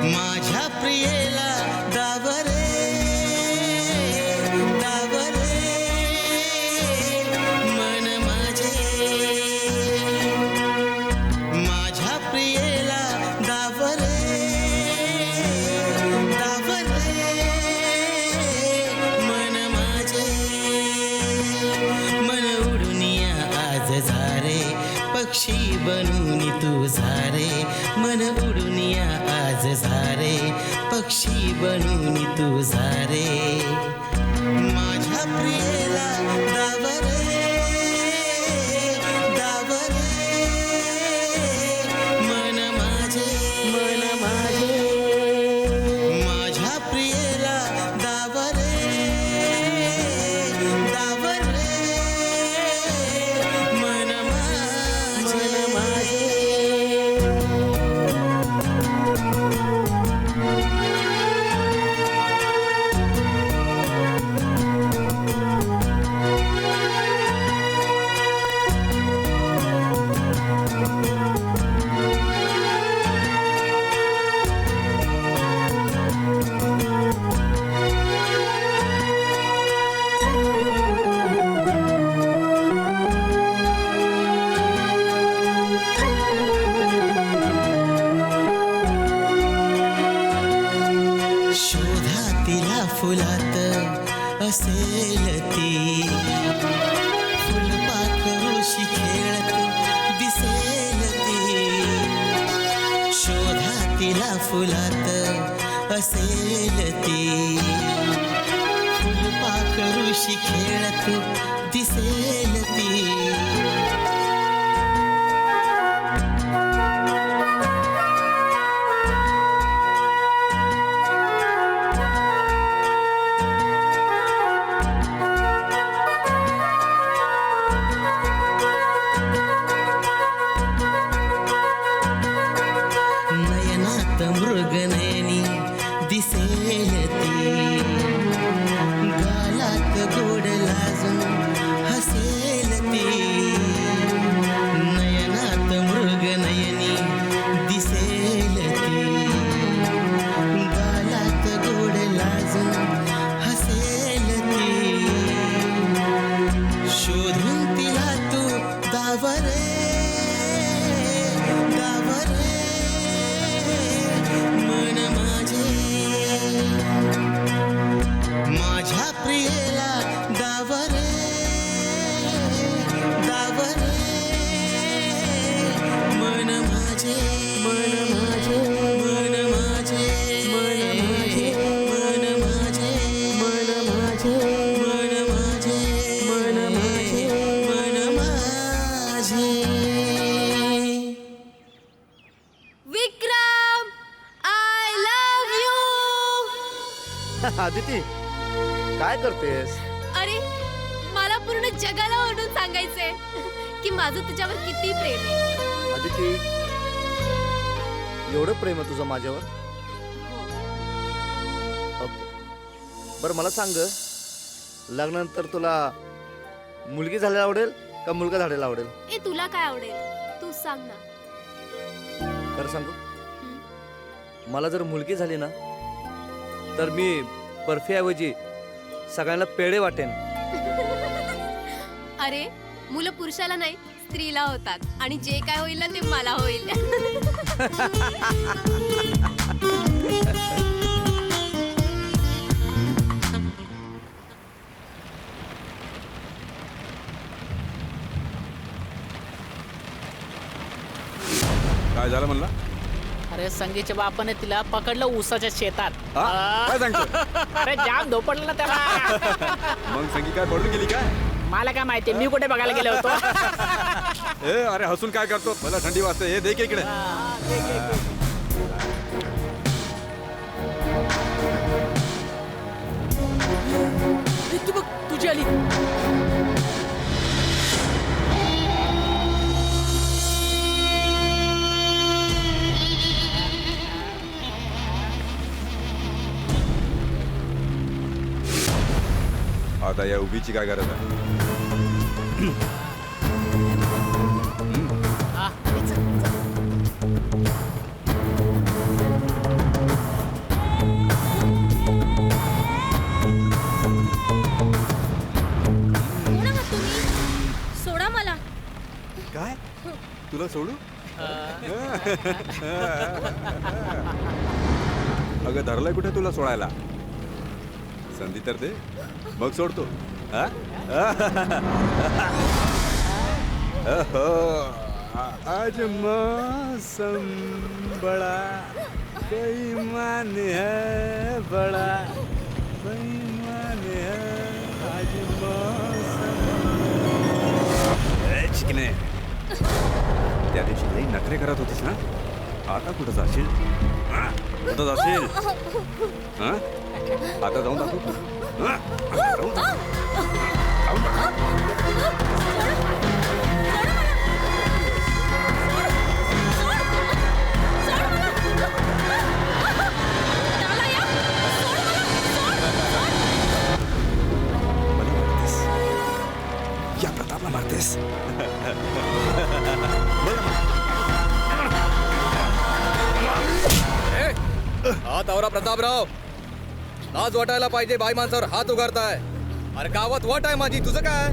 माझ्या प्रियेला दावरे, दावरे मन माझे. माझ्या प्रियेला दावरे, दावरे मन माझे. मन उडून या आज झारे, पक्षी बनून तू झारे. मन उडून या आज झारे, पक्षी बनून तू झारे. माझ्या प्रियेला दावरे, दावरे मन माझे, मन माझे. माझ्या प्रियेला दावरे, दावरे मन माझे, मन माझे. शोधा तिला फुलात असेल ती, फुलपाखरूशी खेळत दिसेल ती. शोधा तिला फुलात असेल ती, फुलपाखरूशी खेळत दिसेल ती. नयनात मृगनयनी दिसेल ती, गालात गोड लाजून हसेल ती. नयनात मृगनयनी दिसेल ती, गालात गोड लाजून हसेल ती. शोधून तिला तू दावरे दावरे मन माझे, माझ्या प्रियेला दावरे दावरे मन माझे, मन माझे, मन माझे, मन माझे, मन माझे, मन माझे, मन माझे, मन माझे, मन माझे. विक्रम, आय लव्ह यू. आदिती काय करतेस? अरे मला पूर्ण जगाला ओरडून सांगायचंय की माझं तुझ्यावर किती प्रेम आहे. आदिती एवढं प्रेम आहे तुझं माझ्यावर? ओके. बरं मला सांग, लग्नानंतर तुला मुलगी झालेला आवडेल का मुलगा झालेला आवडेल? ए तुला काय आवडेल तू सांग ना. खरं सांगू, मला जर मुलगी झाली ना तर मी बर्फीऐवजी सगळ्यांना पेढे वाटेन. अरे मुलं पुरुषाला नाही स्त्रीला होतात आणि जे काय होईल ना ते मला होईल. काय झालं म्हणला? अरे संगीच्या बापाने तिला पकडलं ऊसाच्या शेतात. काय सांगतो? अरे जाम धोपडलं ना त्याला. मग संगी काय पडून गेली काय? मला काय माहिती, मी कुठे बघायला गेलो होतो. ए अरे हसून काय करतो? मला थंडी वाजते. हे देख इकडे. तू बघ तुझी आली. आता या उभीची काय गरज आहे? सोडा मला. काय तुला सोडू? अगं धरलंय कुठे तुला सोडायला? संधी तर दे, मग सोडतो. हा? आज मौसम बड़ा बेईमान है, बड़ा बेईमान है आज मौसम. चिकने, त्या दिवशी लई नखरे करत होतीस ना, आता कुठं जाशील? कुठं जाशील? हा? आता जाऊन दाखव तू. जाऊन दाखव. या प्रतापला मारतेस. हात आवरा प्रतापराव. लाज वाटायला पाहिजे, बाई माणसावर हात उगारताय. अरे गावात वाट आहे माझी, तुझं काय?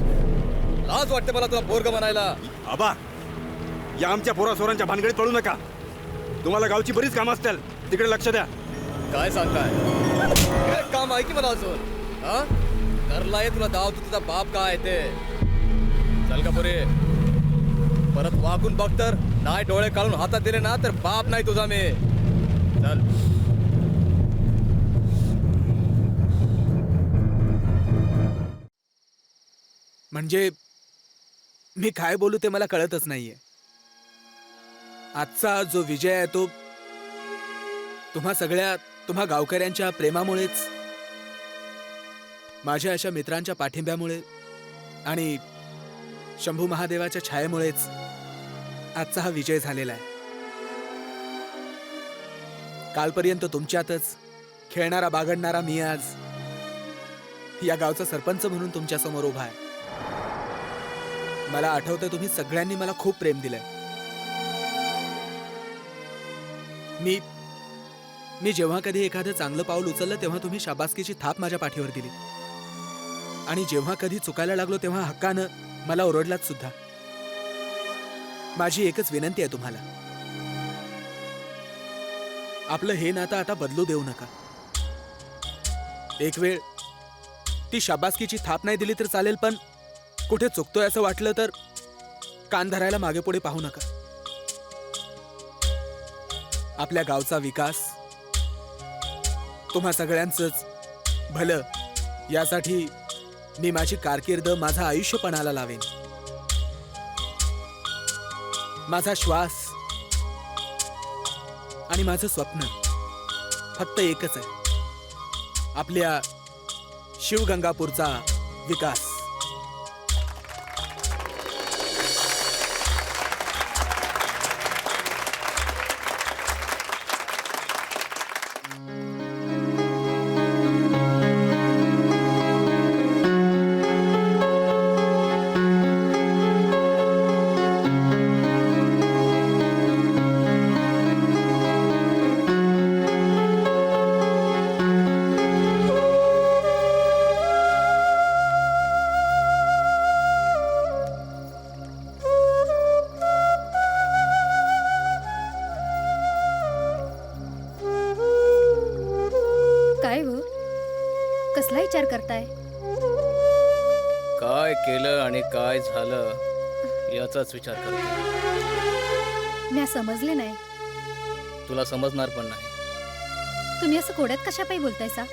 लाज वाटते मला तुला पोरग म्हणायला. आबा, या आमच्या पोरासोरांच्या भानगडीत पडू नका. तुम्हाला गावची बरीच कामं असतील, तिकडे लक्ष द्या. काय सांगताय? काम आहे की मला अजून हा घरला ये तुला दाव तू तुझा बाप काय आहे ते चल का पुरे परत वागून बघ तर नाही डोळे काढून हातात दिले ना तर बाप नाही तुझा मी चल म्हणजे मी काय बोलू ते मला कळतच नाहीये. आजचा जो विजय आहे तो तुम्हा गावकऱ्यांच्या प्रेमामुळेच, माझ्या अशा मित्रांच्या पाठिंब्यामुळे आणि शंभू महादेवाच्या छायेमुळेच आजचा हा विजय झालेला आहे. कालपर्यंत तुमच्यातच खेळणारा बागडणारा मी आज या गावचा सरपंच म्हणून तुमच्या समोर उभा आहे. मला आठवतंय तुम्ही सगळ्यांनी मला खूप प्रेम दिलंय. मी जेव्हा कधी एखादं चांगलं पाऊल उचललं तेव्हा तुम्ही शाबासकीची थाप माझ्या पाठीवर दिली आणि जेव्हा कधी चुकायला लागलो तेव्हा हक्कानं मला ओरडलात सुद्धा. माझी एकच विनंती आहे तुम्हाला, आपलं हे नातं आता बदलू देऊ नका. एक वेळ ती शाबासकीची थाप नाही दिली तर चालेल, पण कुठे चुकतोय असं वाटलं तर कान धरायला मागे पुढे पाहू नका. आपल्या गावचा विकास, तुम्हा सगळ्यांचंच भलं यासाठी मी माझी कारकीर्द, माझं आयुष्य पणाला लावेन. माझा श्वास आणि माझं स्वप्न फक्त एकच आहे, आपल्या शिवगंगापूरचा विकास. काय हो, कसला विचार करताय? काय केलं आणि काय झालं याचाच विचार करतो. मी समजले नाही. तुला समजणार पण नाही. तुम्ही असं कोड्यात कशापायी बोलतायसा?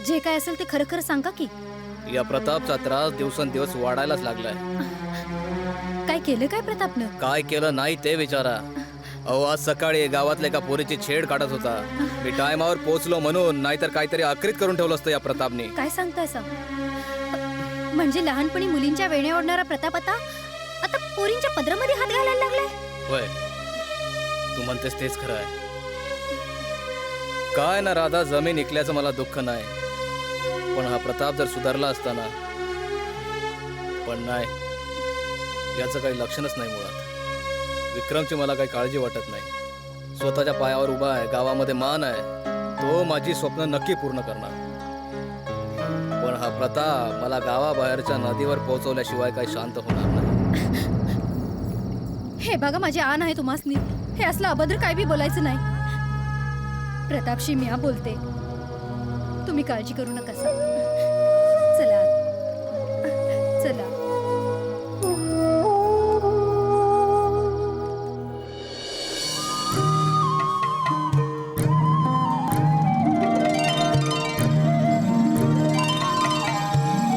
जे काय असेल ते खरं खरं सांगा की. या प्रतापचा त्रास दिवसेंदिवस वाढायलाच लागलाय. काय केलं काय प्रतापनं? काय केलं नाही ते विचारा. अहो आज सकाळी गावातल्या एका पोरीची छेड काढत होता. मी टायमावर पोहोचलो म्हणून, नाहीतर काहीतरी आक्रीत करून ठेवलं असतं या प्रतापने. काय सांगतायसा? म्हणजे लहानपणी मुलींच्या वेण्या ओढणारा प्रताप आता आता पोरींच्या पदरामध्ये हात घालायला लागलाय? होय, तू म्हणतेस तेच खरं आहे. काय ना राधा, जमीन इकल्याचं मला दुःख नाही, पण हा प्रताप जर सुधारला असताना. पण नाही, याचं काही लक्षणच नाही मुळात. विक्रमची मला काही काळजी वाटत नाही. स्वतःच्या पायावर उभा आहे, गावामध्ये मान आहे, तो माझी स्वप्न नक्की पूर्ण करणार. पण हा प्रताप मला गावाबाहेरच्या नदीवर पोहोचवल्याशिवाय काही शांत होणार नाही. हे बघा, माझी आण आहे तुम्हासनी. हे असलं अभद्र काय बी बोलायचं नाही. प्रतापशी मी बोलते, तुम्ही काळजी करू नका. चला चला.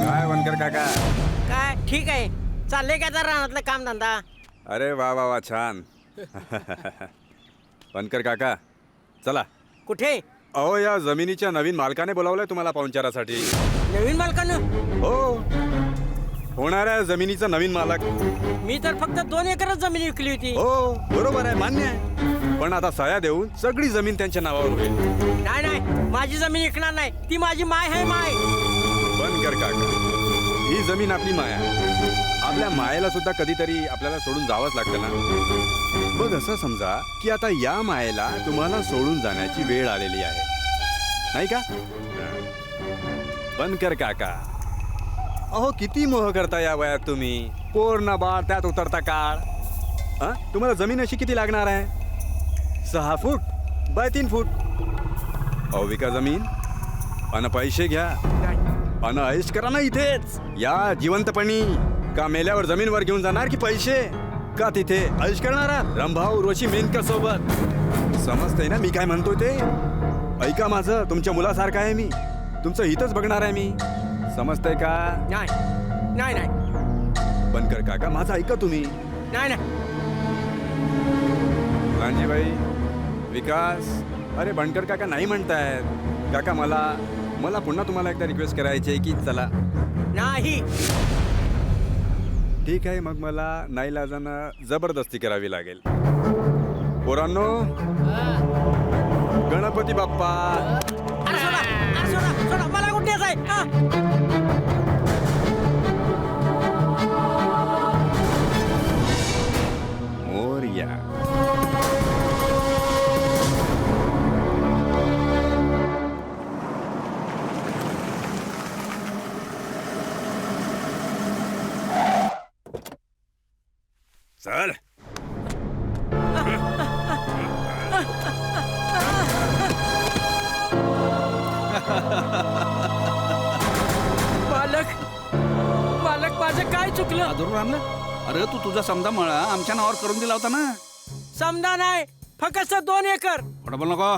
काय वनकर काका? काय ठीक आहे, चाललंय का जरा रानातलं काम धंदा? अरे वा वा वा, छान. वनकर काका चला. कुठे? अहो या जमिनीच्या नवीन मालकाने बोलावलंय तुम्हाला पाहुणचारासाठी. नवीन मालकानं? हो, होणाऱ्या जमिनीचा नवीन मालक. मी तर फक्त 2 एकरच जमीन विकली होती. हो बरोबर आहे, मान्य आहे, पण आता सह्या देऊन सगळी जमीन त्यांच्या नावावर होईल. नाही नाही, माझी जमीन विकणार नाही. ती माझी माय आहे, माय. वनकर काका, ही जमीन आपली माया आहे. आपल्या मायेला सुद्धा कधीतरी आपल्याला सोडून जावंच लागतं ना. मग असं समजा की आता या मायेला तुम्हाला सोडून जाण्याची वेळ आलेली आहे, नाही का? वनकर काका, अहो किती मोह करता या वयात तुम्ही. पोर ना बाळ, त्यात उतरता काळ. तुम्हाला जमीन अशी किती लागणार आहे? 6 फूट बाय 3 फूट. अहो विका जमीन, अन पैसे घ्या अन ऐश करा ना इथेच या जिवंतपणी. का मेल्यावर जमीनवर घेऊन जाणार की पैसे? का तिथे ऐश करणारा रंभाऊ उर्वशी मेनका सोबत? समजतंय ना मी काय म्हणतोय ते? ऐका माझं, तुमच्या मुलासारखं आहे मी, तुमचं हितच बघणार आहे मी. समजतंय का? नाही नाही नाही बनकर काका माझं ऐका तुम्ही. नाही नाही लांजीबाई, विकास, अरे बनकर काका नाही म्हणतायत. काका मला पुन्हा तुम्हाला एकदा रिक्वेस्ट करायची आहे की चला. नाही. ठीक आहे, मग मला नाईलाजानं जबरदस्ती करावी लागेल. पोरांनो, गणपती बाप्पा. अरे सोडा मला कुठे जाय. मोरया. चल. मालक माझं काय चुकलं? आदरून आणलं? अरे तू तुझा समजा मळा आमच्या नावावर करून दिला होता ना. समजा नाही, फक्त 2 एकर. खोटं बोल नको.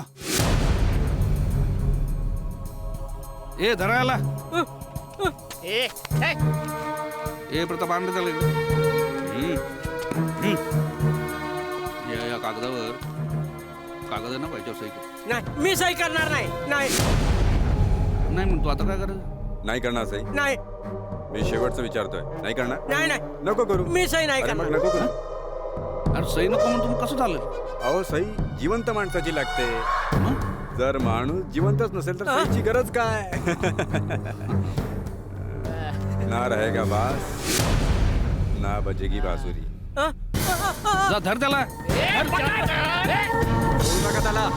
ए धरायला ए प्रताप आणले चालेल. या कागदावर कागद आहे ना पाहिजे सही कर. नाही मी सही करणार नाही. नाही नाही म्हणतो आता काय करायचं? नाही करणार सही? नाही मी शेवटचं विचारतोय, नाही करणार? नाही नाही नको करू. मी सही नाही अरे मग करणार. नको करू. अरे सही नको म्हणतो मग कसं चालेल? अहो सही जिवंत माणसाची लागते. जर माणूस जिवंतच नसेल तर सहीची गरज काय? ना रहेगा बास ना बजेगी बासुरी. जा धर त्याला. बोलू नका त्याला.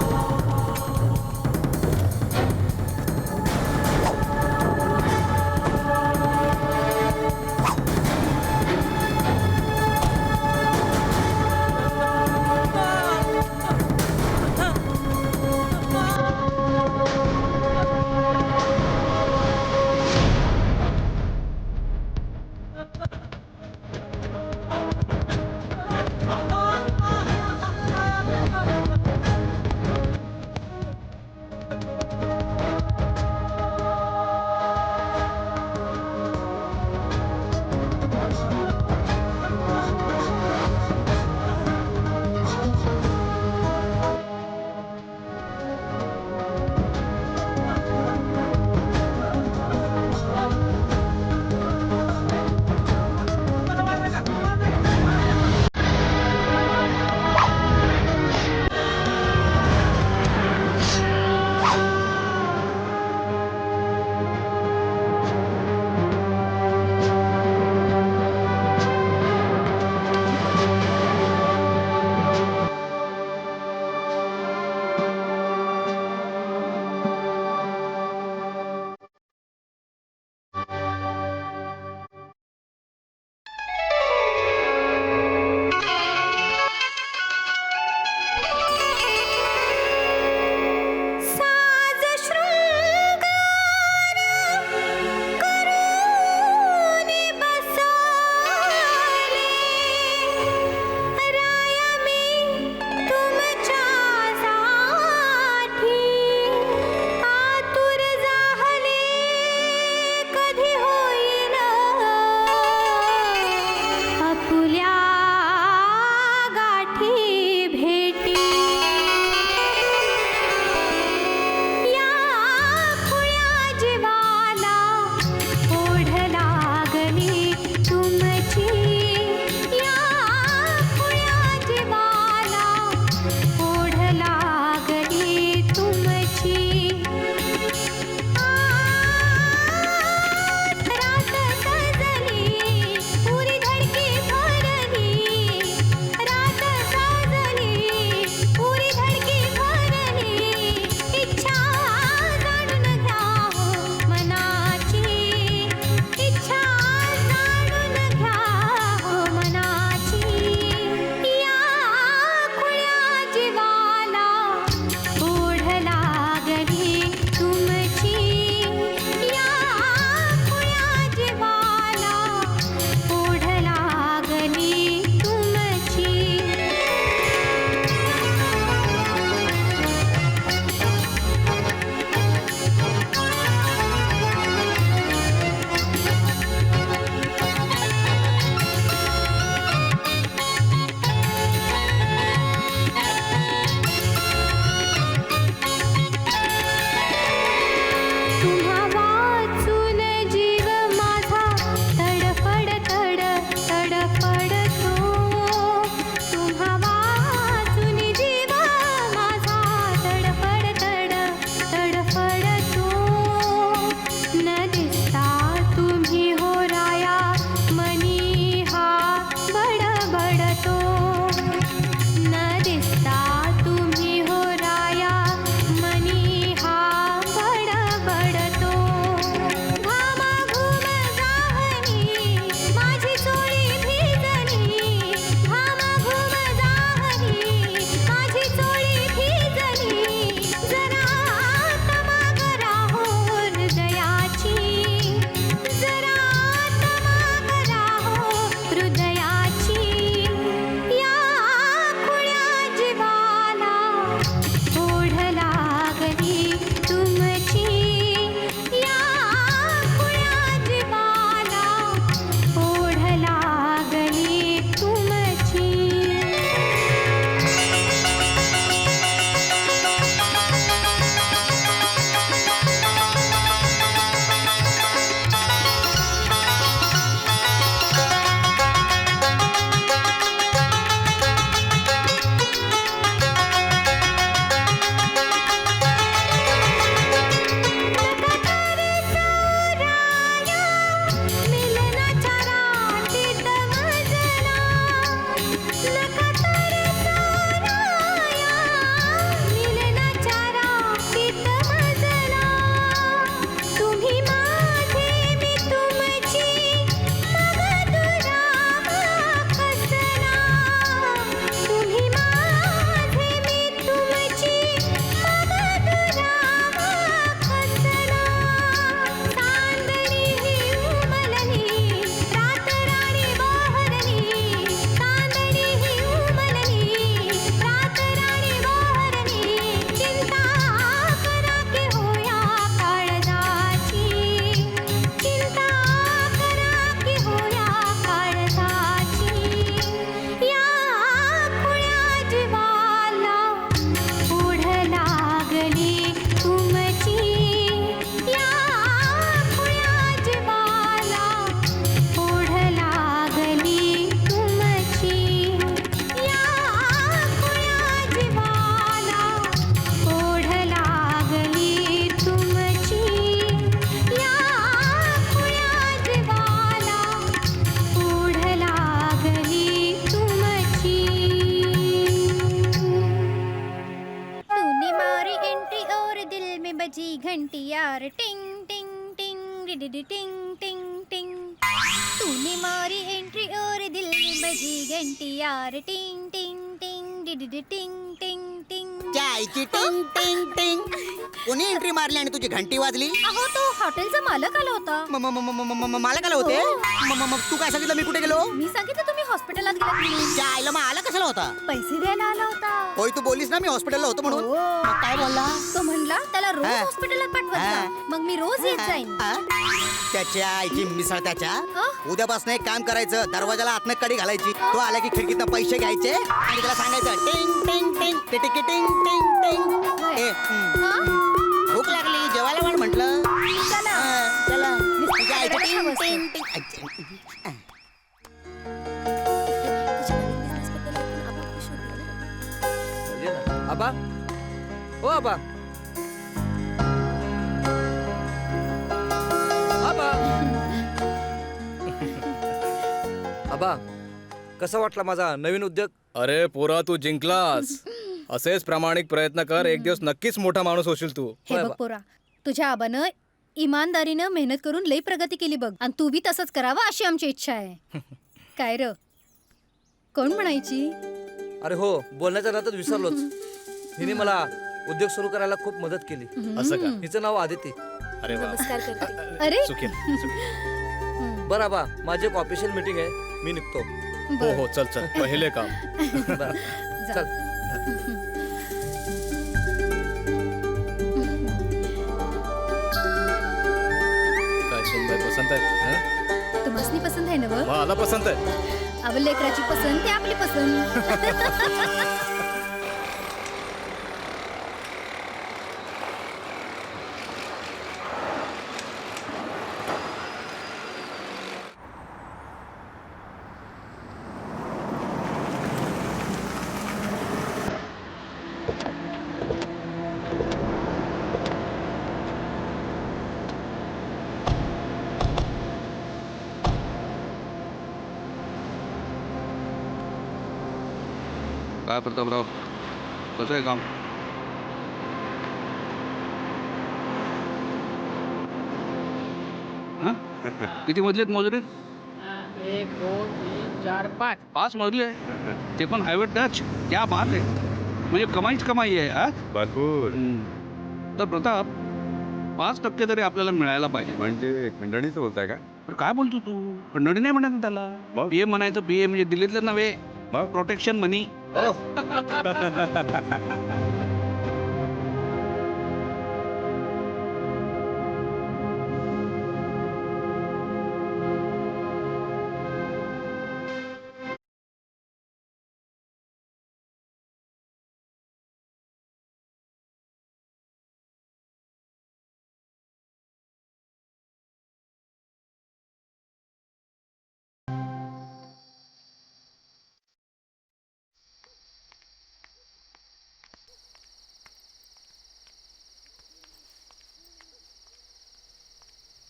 बजी घंटी यार टिंग टिंग टिंग डिडिडी टिंग टिंग टिंग तूने मारी एंट्री और दिल में बजी घंटी यार टिंग टिंग टिंग डिडिडी टिंग टिंग टिंग चायची टिंग टिंग टिंग कोणी एंट्री मारली आणि तुझी घंटी वाजली? अहो तो हॉटेलचा मालक आला होता. मला काय होते? तू काय सांगितलं मी कुठे गेलो? मी सांगितलं तुम्ही हॉस्पिटलात गेलात म्हणून. जायला मग आला कशाला होता? पैसे द्यायला आला होता. होय तू बोललीस ना मी हॉस्पिटलला होतो म्हणून. मग काय बोलला? तो म्हणला त्याला रोज हा. हॉस्पिटलला पाठवत जा. मग मी रोज येत जाईन. त्याच्या आईची मिसळ त्याच्या. उद्यापासून एक काम करायचं, दरवाजाला आतनं कडी घालायची, तो आला की खिडकीतनं पैसे घ्यायचे आणि त्याला सांगायचं टिंग टिंग टिंग टिटिंग टिंग टिंग. भूक लागली जेवायला वाढ म्हटलं. चला तुझ्या आईची टिंग टिंग टिंग. आबा ओ आबा आबा आबा कसा वाटला माझा नवीन उद्योग? अरे पोरा तू जिंकलास. असेच प्रामाणिक प्रयत्न कर, एक दिवस नक्कीच मोठा माणूस होशील तू. हे बघ पोरा, तुझ्या आबानं इमानदारीनं मेहनत करून लई प्रगती केली बघ, आणि तू बी तसंच करावं अशी आमची इच्छा आहे. काय र कोण म्हणायची? अरे हो, बोलण्याच्या नात्यात विसरलोच. हिने मला उद्योग सुरू करायला खूप मदत केली. असं का? हिचं नाव आदिती. अरे वा. नमस्कार करते. अरे बरं आबा, माझी एक ऑफिशियल मीटिंग आहे, मी निघतो. हो हो, चल चल, पहिले काम. बरं, चल. काय सुनबाई पसंत आहे? तुम्हासनी पसंत आहे ना बघ? मला पसंत आहे. अब लेकराची पसंत ते आपली पसंत. काय प्रतापराव, कसं आहे काम? किती मजले आहेत मोजरे? 1 2 3 4 5. 5 मजले आहे, ते पण हायवे टच. क्या बात आहे, म्हणजे कमाईच कमाई आहे. हा भरपूर. तर प्रताप, 5% तरी आपल्याला मिळायला पाहिजे. म्हणजे खंडणीचं बोलताय का? पण काय बोलतो तू? खंडणी नाही म्हणायचं त्याला, पीए म्हणायचं. पीए म्हणजे दिल्लीतलं नव्हे, प्रोटेक्शन मनी.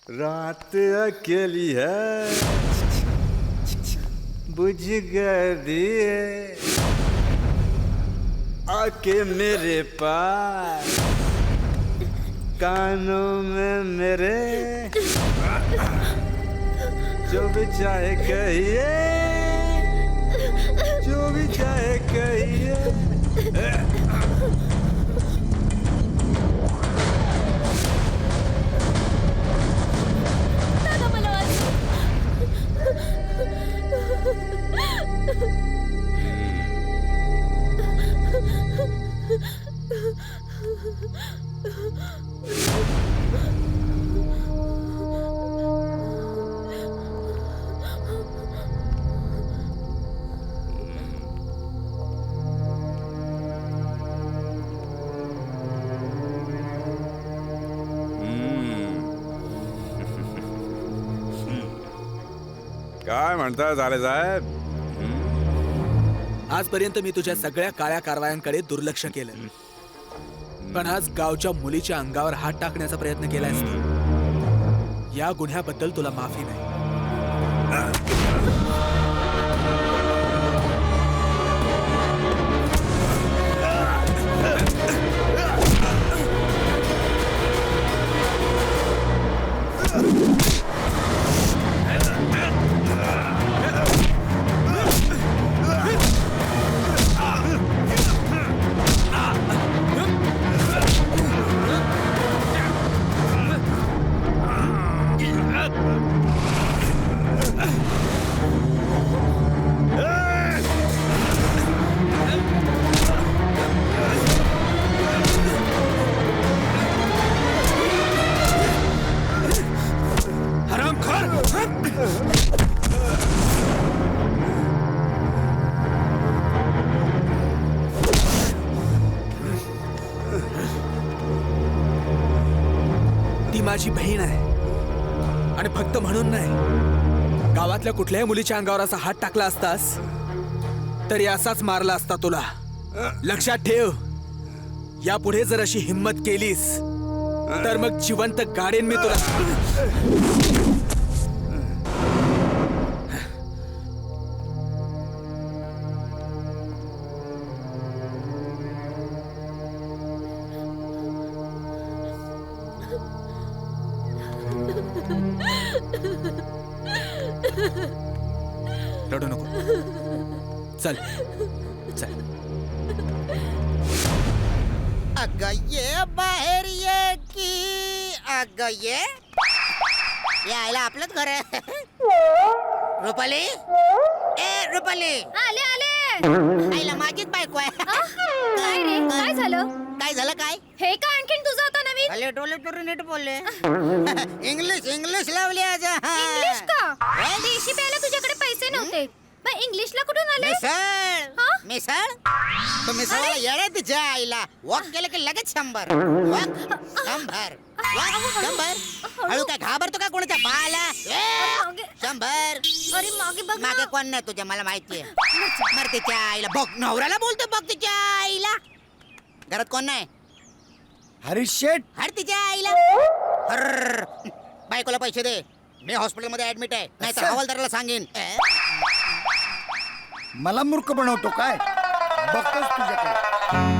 रात अकेली है, बुझ गई है, आके मेरे पास, कानों में मेरे, जो भी चाहे कहिए, जो भी चाहे कहिए. काय म्हणता झाले साहेब? आजपर्यंत मी तुझ्या सगळ्या काळ्या कारवायांकडे दुर्लक्ष केलं, पण आज गावच्या मुलीच्या अंगावर हात टाकण्याचा प्रयत्न केलायस तू. या गुन्ह्याबद्दल तुला माफी नाही. माझी बहीण आहे आणि फक्त म्हणून नाही, गावातल्या कुठल्याही मुलीच्या अंगावर असा हात टाकला असतास तरी असाच मारला असता तुला. लक्षात ठेव, यापुढे जर अशी हिम्मत केलीस तर मग जिवंत गाडेन मी तुला. रडू नको. चल चल. अगं ये बाहेर ये की अगं ये यायला आपलंच घर आहे. रुपाली, ए रुपाली, आले आले. आईला माझीच बायको आहे. काय रे, काय झालं? काय झालं काय? हे का आणखीन तुझं आता नवीन? अरे टोले टोरे नीट बोलले. इंग्लिश लावली आज. इंग्लिश का? देशी प्यायला तुझ्याकडे पैसे नव्हते, पण इंग्लिशला कुठून आले? मिसळ तो मिसळला येड्या तिच्या आईला. वॉक केलं की लगेच 100. हळू काय घाबरतो का कोणाच्या पायाला? 100. अरे मागे बघ ना. मागे कोण नाही तुझ्या, मला माहितीये. मर तिच्या आईला. बघ नवऱ्याला बोलतो, बघ तिच्या आईला. घरात कोण नाही? हरीश शेठ. हर तिच्या आईला. बायकोला पैसे दे, मी हॉस्पिटलमध्ये ऍडमिट आहे, नाहीतर हवालदाराला सांगेन. मला मूर्ख बनवतो काय? बघतोच तुझ्याकडे.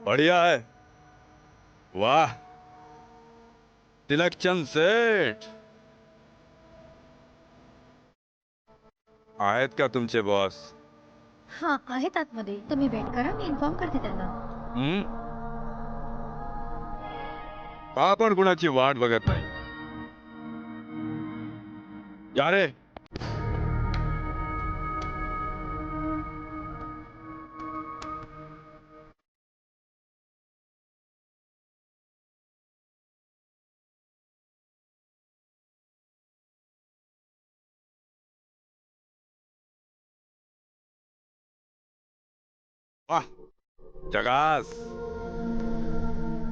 बढ़िया है. वाह, तिलकचंद सेठ आहेत का तुमचे बॉस? हा आहेत आतमध्ये, तुम्ही वेट करा, मी इन्फॉर्म करते त्यांना. आपण कुणाची वाट बघत नाही. या रे. वाह, जगास.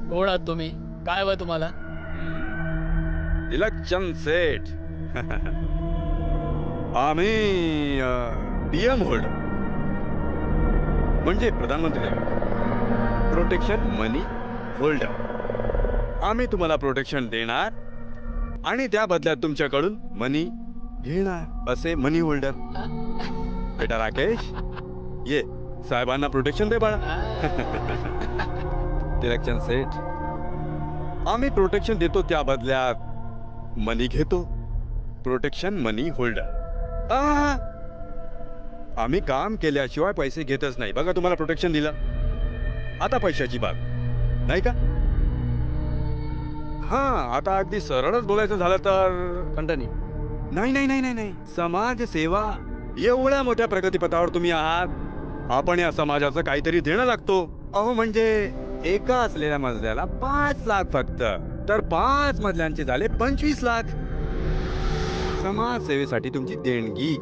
कोण आहात तुम्ही? काय हवंय तुम्हाला? तिलकचंद सेठ. आम्ही पीएम होल्डर, म्हणजे प्रधानमंत्री प्रोटेक्शन मनी होल्डर. आम्ही तुम्हाला प्रोटेक्शन देणार आणि त्या बदल्यात तुमच्याकडून मनी घेणार, असे मनी होल्डर. बेटा राकेश, ये साहेबांना प्रोटेक्शन दे बाळा. तिलकचंद सेठ, आम्ही प्रोटेक्शन देतो, त्या बदल्यात मनी घेतो. प्रोटेक्शन मनी होल्डर. आम्ही काम केल्याशिवाय पैसे घेतच नाही. बघा, तुम्हाला प्रोटेक्शन दिलं, आता पैशाची बाब नाही का? हा, आता अगदी सरळच बोलायचं झालं तर कंटनी. नाही नाही नाही नाही नाही, समाज सेवा. एवढ्या मोठ्या प्रगतीपथावर तुम्ही आहात, आपण या समाजाचं काहीतरी देणं लागतो. अहो, म्हणजे एका असलेल्या मजल्याला 5 लाख फक्त, तर 5 मजल्यांचे झाले 25 लाख. समाजसेवेसाठी तुमची देणगी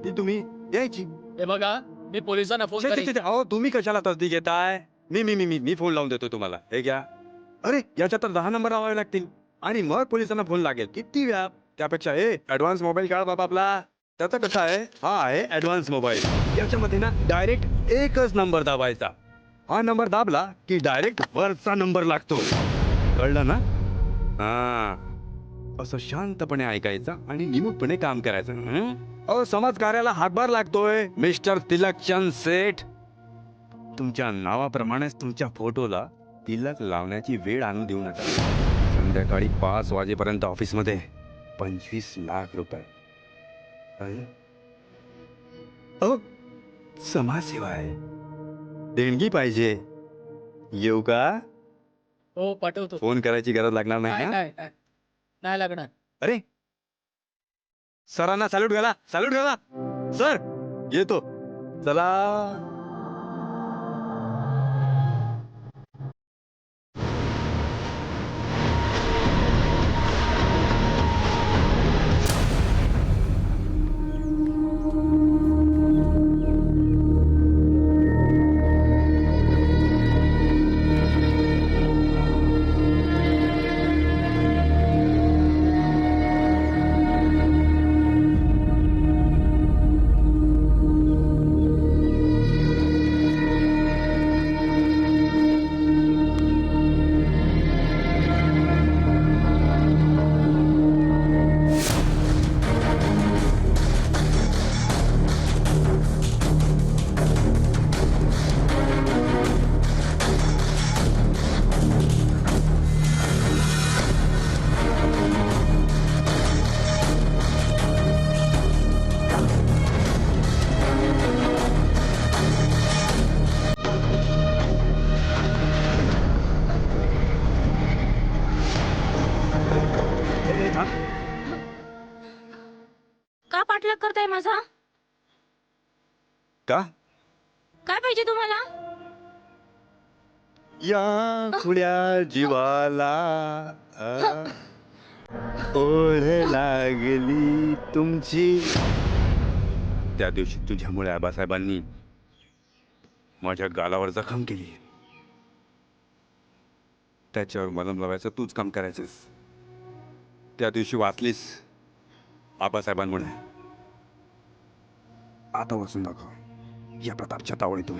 ती तुम्ही द्यायची. हे बघा, मी पोलिसांना फोन करेन. अहो, तुम्ही कशाला तसदी घेताय? मी फोन लावून देतो तुम्हाला. हे घ्या. अरे, याच्यात तर 10 नंबर लावावे लागतील आणि मग पोलिसांना फोन लागेल. किती व्याप. त्यापेक्षा ऍडव्हान्स मोबाईल काढ बाबा आपला. त्याचा कसा आहे, हा आहे ऍडव्हान्स मोबाईल. याच्यामध्ये ना डायरेक्ट एकच नंबर दाबायचा. हा नंबर दाबला की डायरेक्ट वरचा नंबर लागतो. कळलं ना? हा, असं शांतपणे ऐकायचं आणि निमूटपणे काम करायचं. अहो, समाज कार्याला हातभार लागतोय मिस्टर तिलकचंद सेठ. तुमच्या नावाप्रमाणेच तुमच्या फोटोला तिलक लावण्याची वेळ आणून देऊ नका. संध्याकाळी 5 वाजेपर्यंत ऑफिसमध्ये 25 लाख रुपये. अहो, समाजसेवा आहे. देणगी पाहिजे. येऊ का? हो पाठवतो. फोन करायची गरज लागणार नाही नाही ना? नाही नाही. नाही लागणार. अरे सरांना सॅल्यूट घाला, सॅल्यूट घाला. सर येतो. चला. का पाठलाग करताय माझा? का? काय पाहिजे तुम्हाला? या खुल्या जीवाला ओढ लागली तुमची. त्या दिवशी तुझ्यामुळे आबासाहेबांनी माझ्या गालावर जखम केली. त्याच्यावर मलम लावायचं तूच काम करायचंस. त्या दिवशी वाचलीस आबासाहेबांमुळे. आता वाचून दाखव या प्रतापच्या तावडीतून.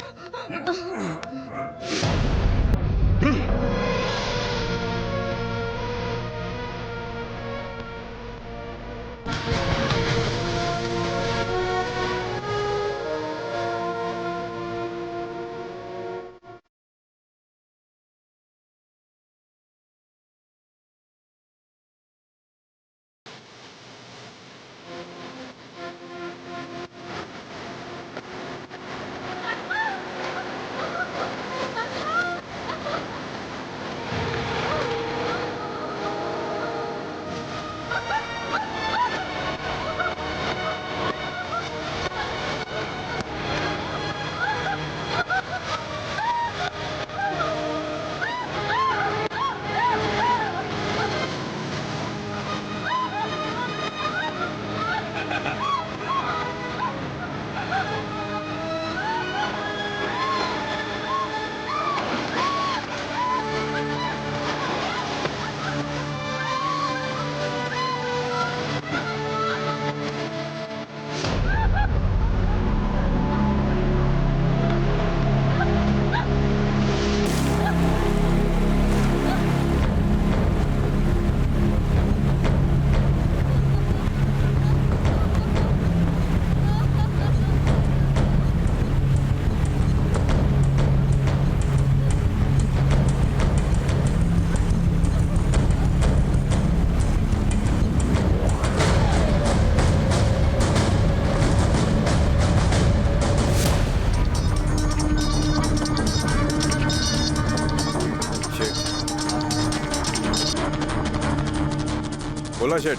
बोला शेठ.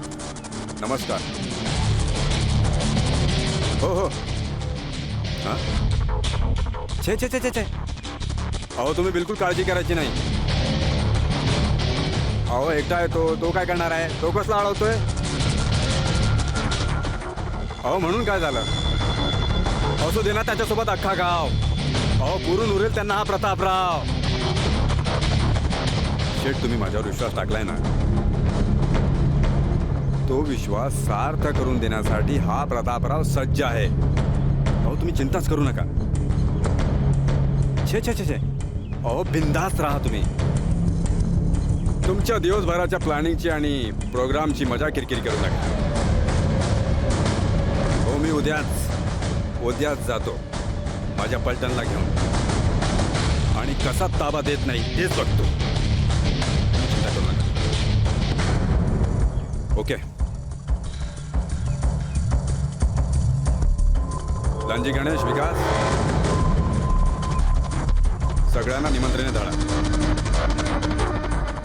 नमस्कार. हो हो. हां छे छे छे छे छे. अहो तुम्ही बिलकुल काळजी करायची नाही. अहो एकटा आहे तो काय करणार आहे? तो कसला अडवतोय? अहो म्हणून काय झालं? असू दे ना त्याच्यासोबत अख्खा गाव. अहो पुरून उरेल त्यांना हा प्रतापराव. शेठ तुम्ही माझ्यावर विश्वास टाकलाय ना, तो विश्वास सार्थ करून देण्यासाठी हा प्रतापराव सज्ज आहे. अहो तुम्ही चिंताच करू नका. छे छे छे छे. अहो बिंदास राहा तुम्ही. तुमच्या दिवसभराच्या प्लॅनिंगची आणि प्रोग्रामची मजा किरकिरी करू नका. हो मी उद्याच जातो माझ्या पलटणला घेऊन आणि कसा ताबा देत नाही तेच बघतो. चिंता करू नका. ओके. लांजी गणेश विकास सगळ्यांना निमंत्रणे धडा.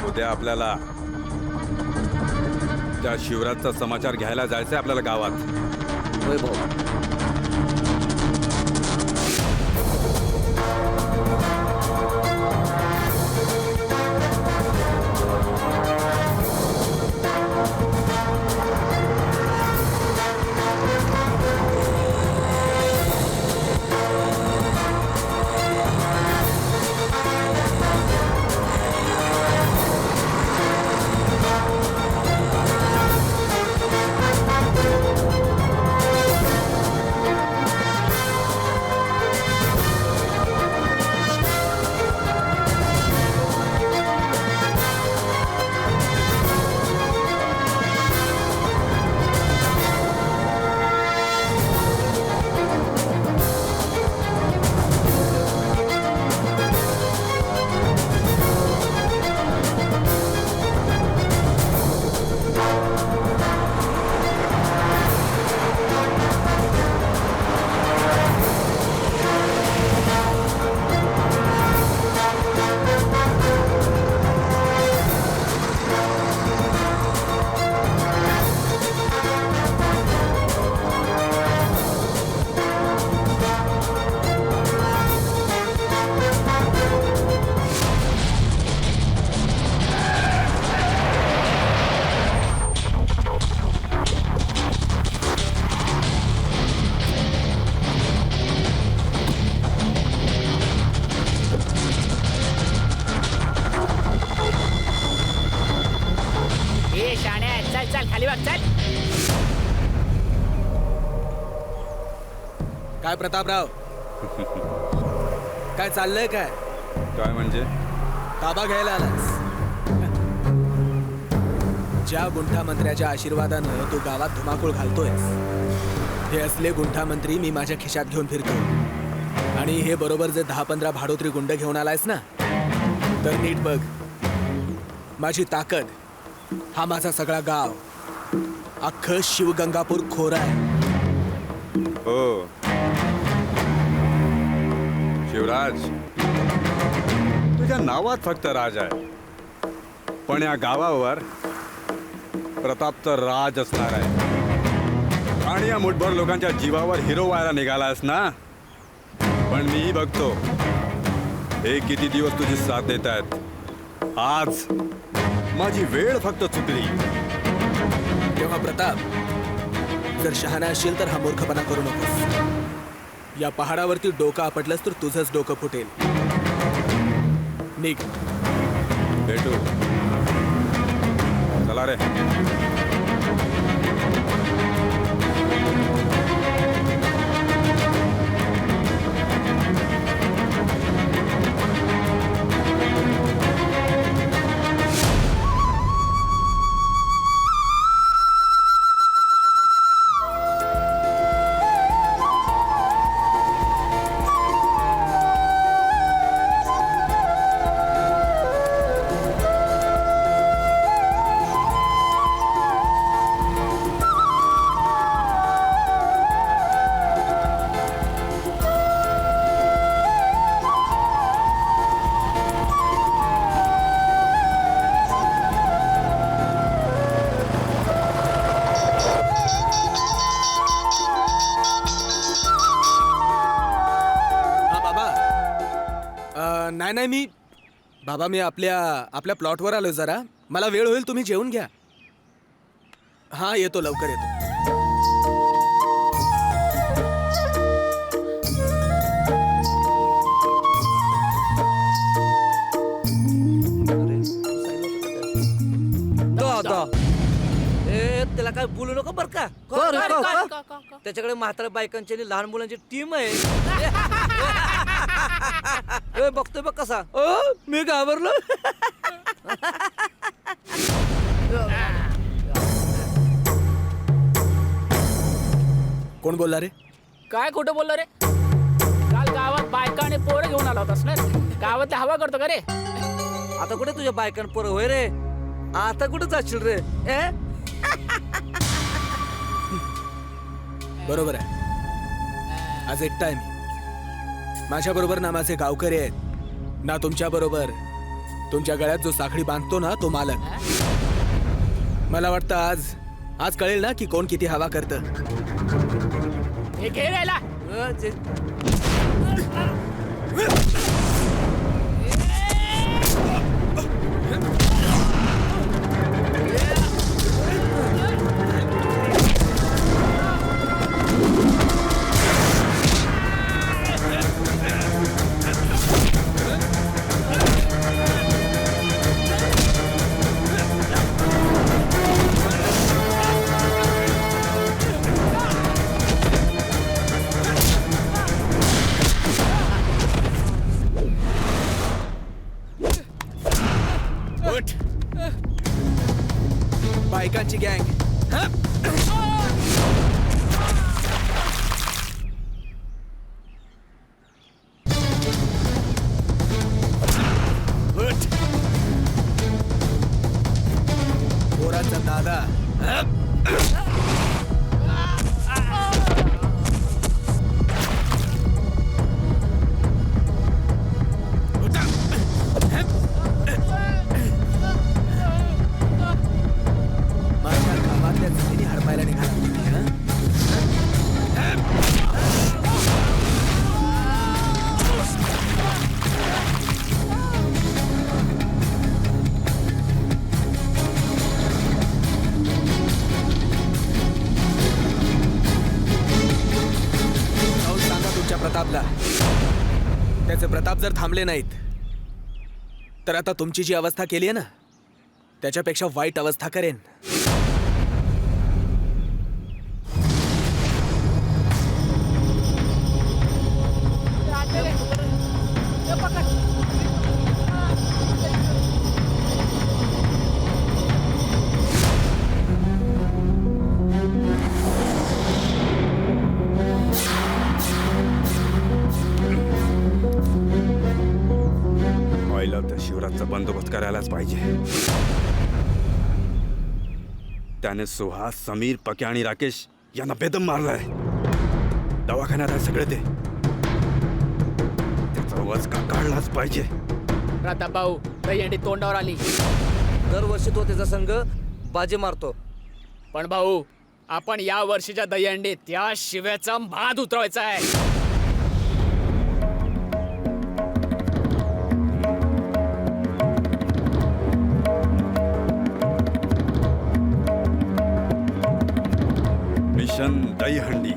उद्या आपल्याला त्या शिवराजचा समाचार घ्यायला जायचंय आपल्याला गावात. होय भाऊ. ए शाण्या, चल चल खाली बघ, चल. काय प्रतापराव, काय चाललंय काय? काय म्हणजे? ताबा घ्यायला आलास? ज्या गुंठा मंत्र्याच्या आशीर्वादानं तू गावात धुमाकूळ घालतोयस, हे असले गुंठा मंत्री मी माझ्या खिशात घेऊन फिरतो. आणि हे बरोबर जे 10-15 भाडोत्री गुंड घेऊन आलायस ना, तर नीट बघ. माझी ताकद, हा माझा सगळा गाव, अख्खं शिवगंगापूर खोर आहे. हो शिवराज, तुझ्या नावात फक्त राज आहे, पण या गावावर प्रतापचं राज असणार आहे. आणि या मुठभर लोकांच्या जीवावर हिरो व्हायला निघालास ना. पण मीही बघतो हे किती दिवस तुझी साथ देत आहेत. आज माझी वेळ फक्त चुकली. तेव्हा प्रताप, जर शहाणा असशील तर हा मूर्खपणा करू नकोस. या पहाडावरती डोकं आपटलंस तर तुझंच डोकं फुटेल. निघ. भेटू. चला रे. नाही बाबा, मी आपल्या प्लॉटवर आलोय जरा. मला वेळ होईल, तुम्ही जेवून घ्या. हा, येतो, लवकर येतो. त्याला काय बोलू नको बर का. त्याच्याकडे म्हाताऱ्या बायकांची आणि लहान मुलांची टीम आहे. बघतोय बघ कसा. मी घाबरलो. कोण बोलला रे? काय खोटं बोलला रे? काल गावात बायका आणि पोरं घेऊन आला होतास ना. गावात हवा करतो का रे? आता कुठे तुझ्या बायकां पोरं होय रे? आता कुठे जाशील रे? बरोबर आहे. आज एकटा आहे मी. माझ्या बरोबर ना माझे गावकरी आहेत, ना तुमच्या बरोबर तुमच्या गळ्यात जो साखळी बांधतो ना तो मालक. मला वाटतं आज कळेल ना की कोण किती हवा करतं. हे घे रे याला. उठ. बायकांची गँग. उठ. पोरांचा दादा. माझ्या गावातल्या जमिनी हडपायला निघाला तुम्ही, हं? जाऊन सांगा तुमच्या प्रतापला, त्याचे प्रताप जर थांबले नाहीत तर आता तुमची जी अवस्था केली आहे ना त्याच्यापेक्षा वाईट अवस्था करेन. व्हायला तर शिवराजचा बंदोबस्त करायलाच पाहिजे. त्याने सुहास, समीर, पक्या आणि राकेश यांना बेदम मारलाय. दवाखान्यात आहे सगळे ते. त्याचा वचका काढलाच पाहिजे. प्रताप भाऊ दहीहंडी तोंडावर आली. दरवर्षी तो त्याचा संघ बाजी मारतो. पण भाऊ आपण या वर्षीच्या दहीहंडीत त्या शिव्याचा भात उतरवायचा आहे. मिशन दहीहंडी.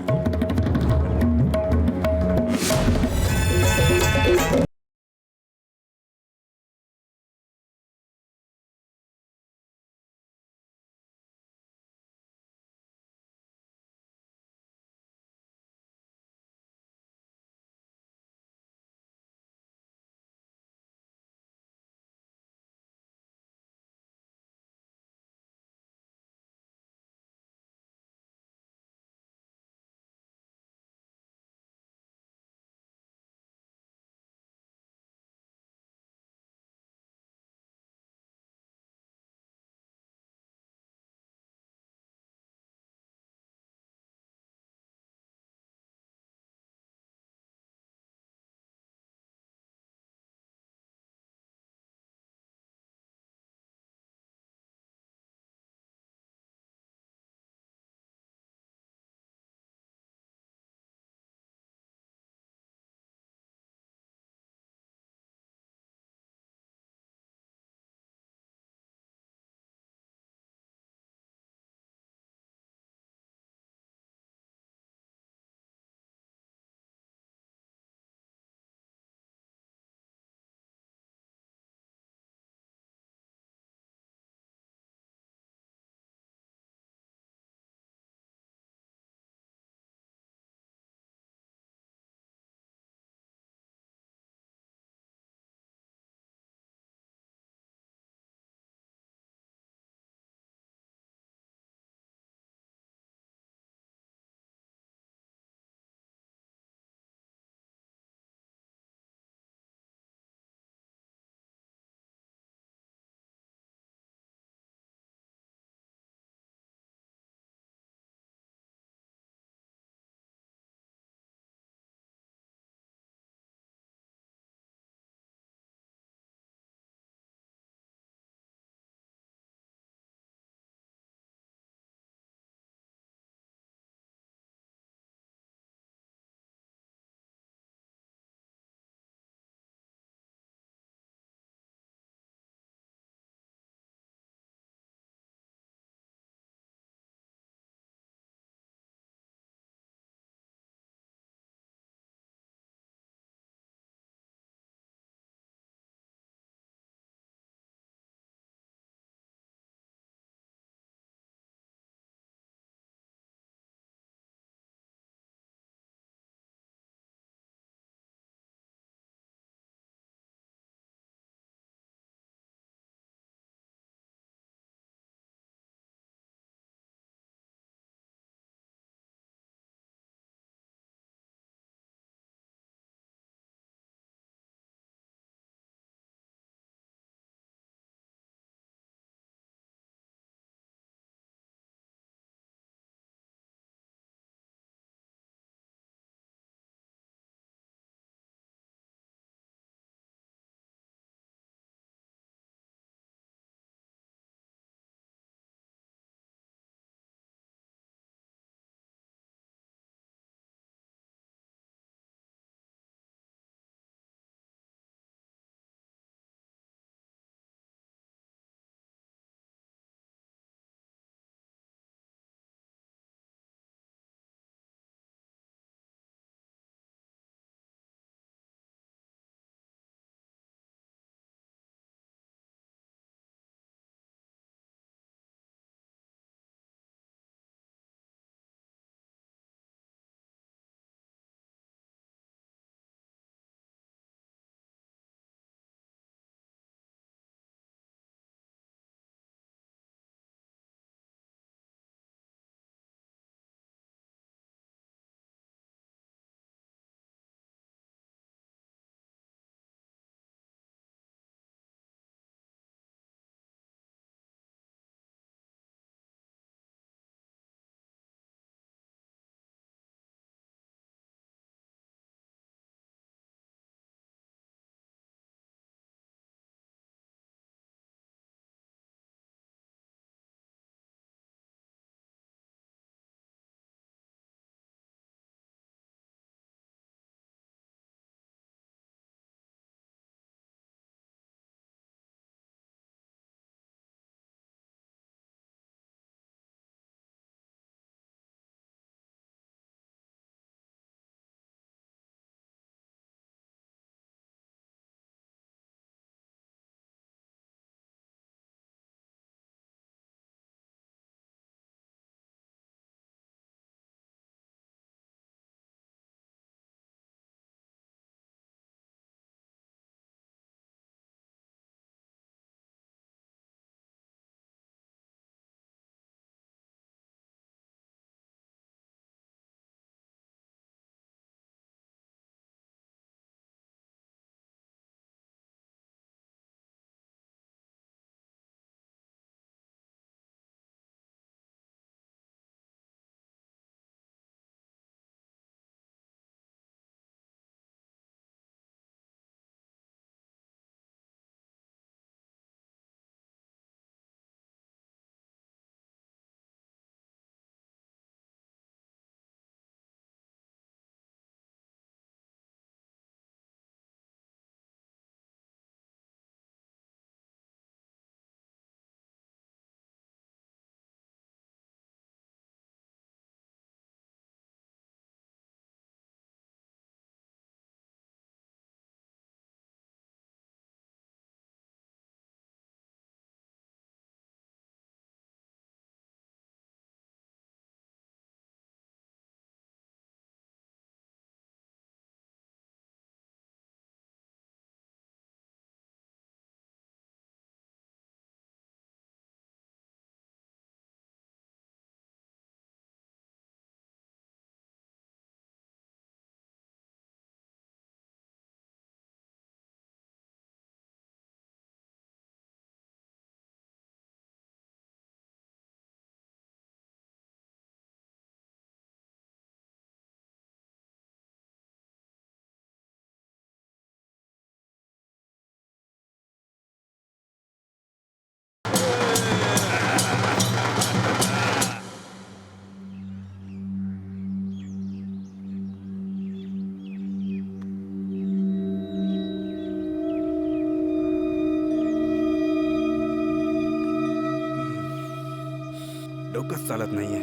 डोकंच चालत नाहीये.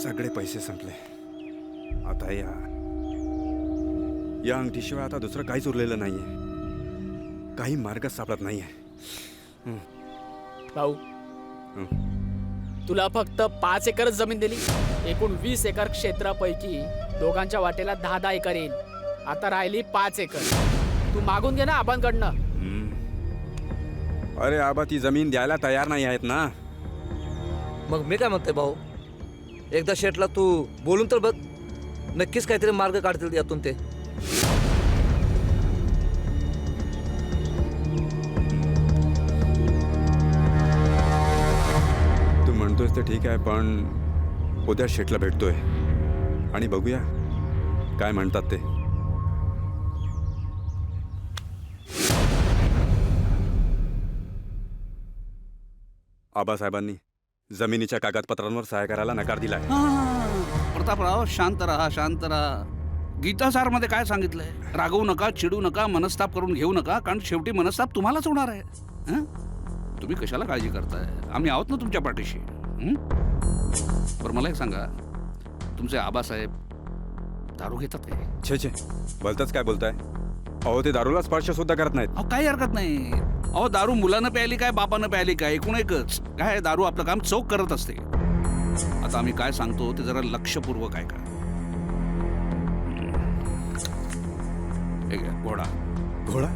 सगळे पैसे संपले. आता या अंगठीशिवाय आता दुसरं काहीच उरलेलं नाहीये. काही मार्गच सापडत नाहीये. भाऊ तुला फक्त 5 एकरच जमीन दिली. एकूण 20 एकर क्षेत्रापैकी दोघांच्या वाटेला 10-10 एकर येईल. आता राहिली 5 एकर. तू मागून घे ना आबांकडनं. अरे आबा ती जमीन द्यायला तयार नाही आहेत ना. मग मी काय म्हणते भाऊ, एकदा शेटला तू बोलून तर बघ, नक्कीच काहीतरी मार्ग काढतील यातून ते. तू म्हणतोयस ते ठीक आहे, पण उद्या शेटला भेटतोय आणि बघूया काय म्हणतात ते. आबासाहेबांनी जमिनीच्या कागदपत्रांवर सह्या करायला नकार दिलाय. प्रतापराव शांत राहा, शांत राहा. गीतासार मध्ये काय सांगितलंय? रागवू नका, चिडू नका, मनस्ताप करून घेऊ नका, कारण शेवटी मनस्ताप तुम्हालाच होणार आहे. हं? तुम्ही कशाला काळजी करताय? आम्ही आहोत ना तुमच्या पाठीशी. बरं मला एक सांगा, तुमचे आबासाहेब दारू घेतात काय? छे छे, भलतंच काय बोलताय? अहो ते दारूला स्पर्श सुद्धा करत नाहीत. अहो काही हरकत नाही. अहो दारू मुलानं प्यायली काय, बापानं प्यायली काय, एकूण एकच. काय दारू आपलं काम चोख करत असते. आता आम्ही काय सांगतो ते जरा लक्षपूर्वक ऐका. हे घ्या, घोडा. घोडा?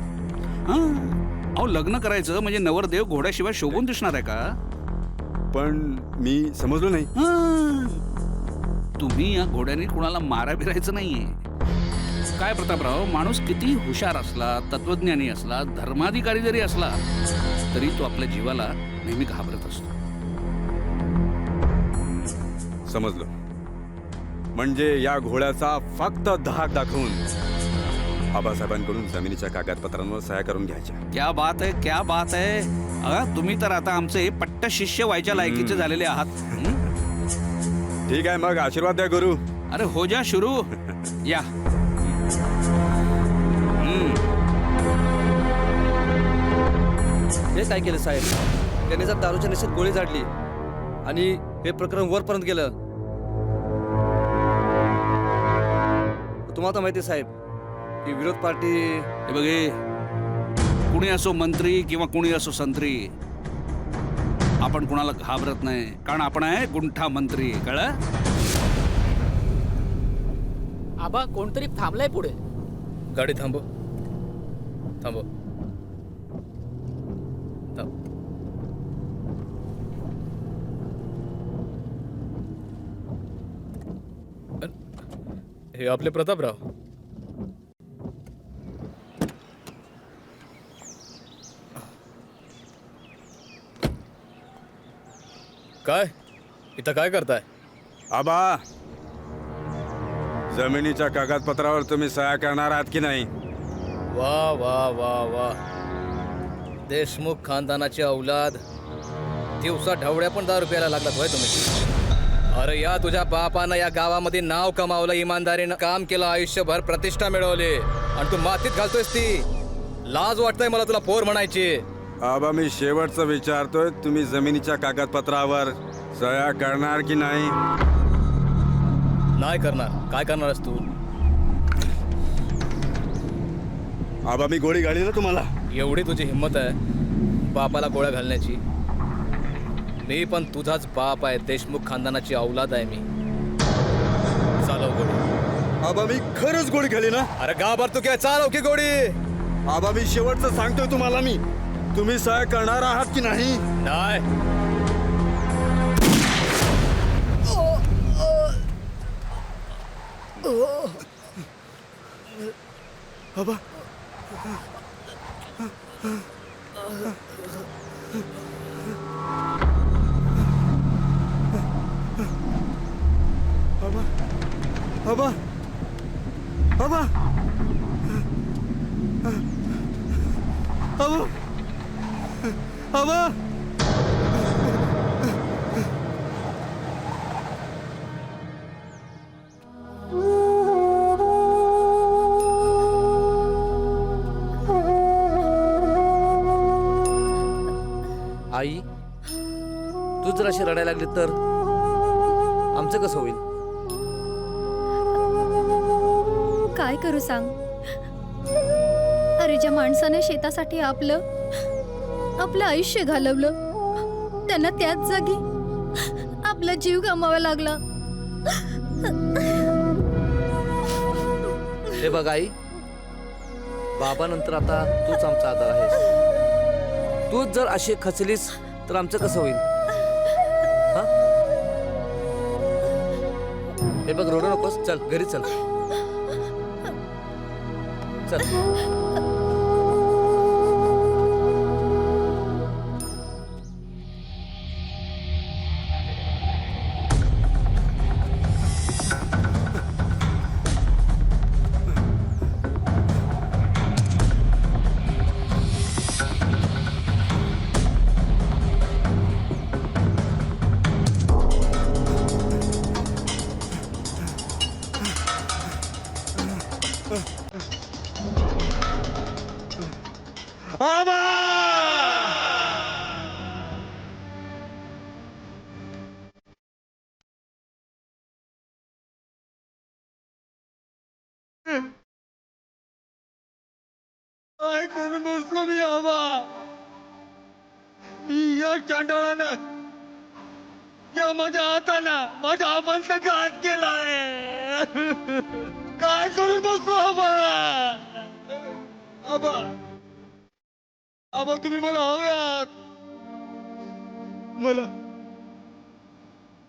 अहो लग्न करायचं म्हणजे नवरदेव घोड्याशिवाय शोभून दिसणार आहे का? पण मी समजलो नाही. तुम्ही या घोड्याने कुणाला मारा बिरायचं नाहीये. काय प्रतापराव, माणूस किती हुशार असला, तत्वज्ञानी असला, धर्माधिकारी जरी असला, तरी तो आपल्या जीवाला नेहमी घाबरत असतो. समजलो. म्हणजे या घोड्याचा फक्त धाक दाखवून आबासाहेबांकडून जमिनीच्या कागदपत्रांवर सह्या करून घ्यायच्या. क्या बात आहे, क्या बात आहे. तुम्ही तर आता आमचे पट्ट शिष्य व्हायच्या लायकीचे झालेले आहात. ठीक आहे, मग आशीर्वाद द्या गुरु. अरे हो जा शुरू. या. हे काय केलं साहेब? त्याने जर दारूच्या नशेत गोळी झाडली आणि हे प्रकरण वरपर्यंत गेलं, तुम्हाला तर माहिती साहेब की विरोध पार्टी. हे बघे, कुणी असो मंत्री किंवा कुणी असो संत्री, आपण कुणाला घाबरत नाही, कारण आपण आहे गुंठा मंत्री. कळलं? आबा कोणतरी थांबलाय पुढे. गाडी थांबव. थांबव. हे आपले प्रतापराव. काय इथं काय करताय? आबा, जमिनीच्या कागदपत्रावर तुम्ही सह्या करणार आहात की नाही? वा वा वा वा. देशमुख खानदानाची औलाद. दिवसा ढवळ्या पण 10 रुपयाला लागलात होय तुम्ही. अरे या तुझ्या बापानं या गावामध्ये नाव कमावलं, इमानदारीनं काम केलं, आयुष्यभर प्रतिष्ठा मिळवली, आणि तू मातीत घालतोयस ती. लाज वाटतंय मला तुला पोर म्हणायची. आबा मी शेवटचं विचारतोय, तुम्ही जमिनीच्या कागदपत्रावर सह्या करणार की नाही? नाही करणार. काय करणारस तू? आबा मी गोळी घाली ना तुम्हाला. एवढी तुझी हिंमत आहे बापाला गोळ्या घालण्याची? मी पण तुझाच बाप आहे, देशमुख खानदानाची औलाद आहे मी. चालव गोळी. आबा मी खरंच गोळी घाली ना. अरे घाबर तू काय, चालव की गोळी. आबा मी शेवटचं सांगतोय तुम्हाला, मी तुम्ही सह्या करणार आहात की नाही? नाही. आबा आबा आबा आबा आबा. आई, तू जर अशी रडायला लागली तर आमचं कसं होईल? काय करू सांग? अरे ज्या माणसाने शेतासाठी आपलं आयुष्य घालवलं, त्यांना त्याच जागी आपला जीव गमावा लागला. हे बघ आई, बाबा नंतर आता तूच आमचा आधार आहेस. तूच जर अशी खचलीस तर आमचं कसं होईल? हा? हे बघ, रोड नकोस, चल घरी चल. चल. काय करून बसलो मी आबा? या चांडळानं या माझ्या हातानं माझ्या आबांचा घात केलाय. काय करून बसलो आबा? आबा आबा तुम्ही मला हव्यात.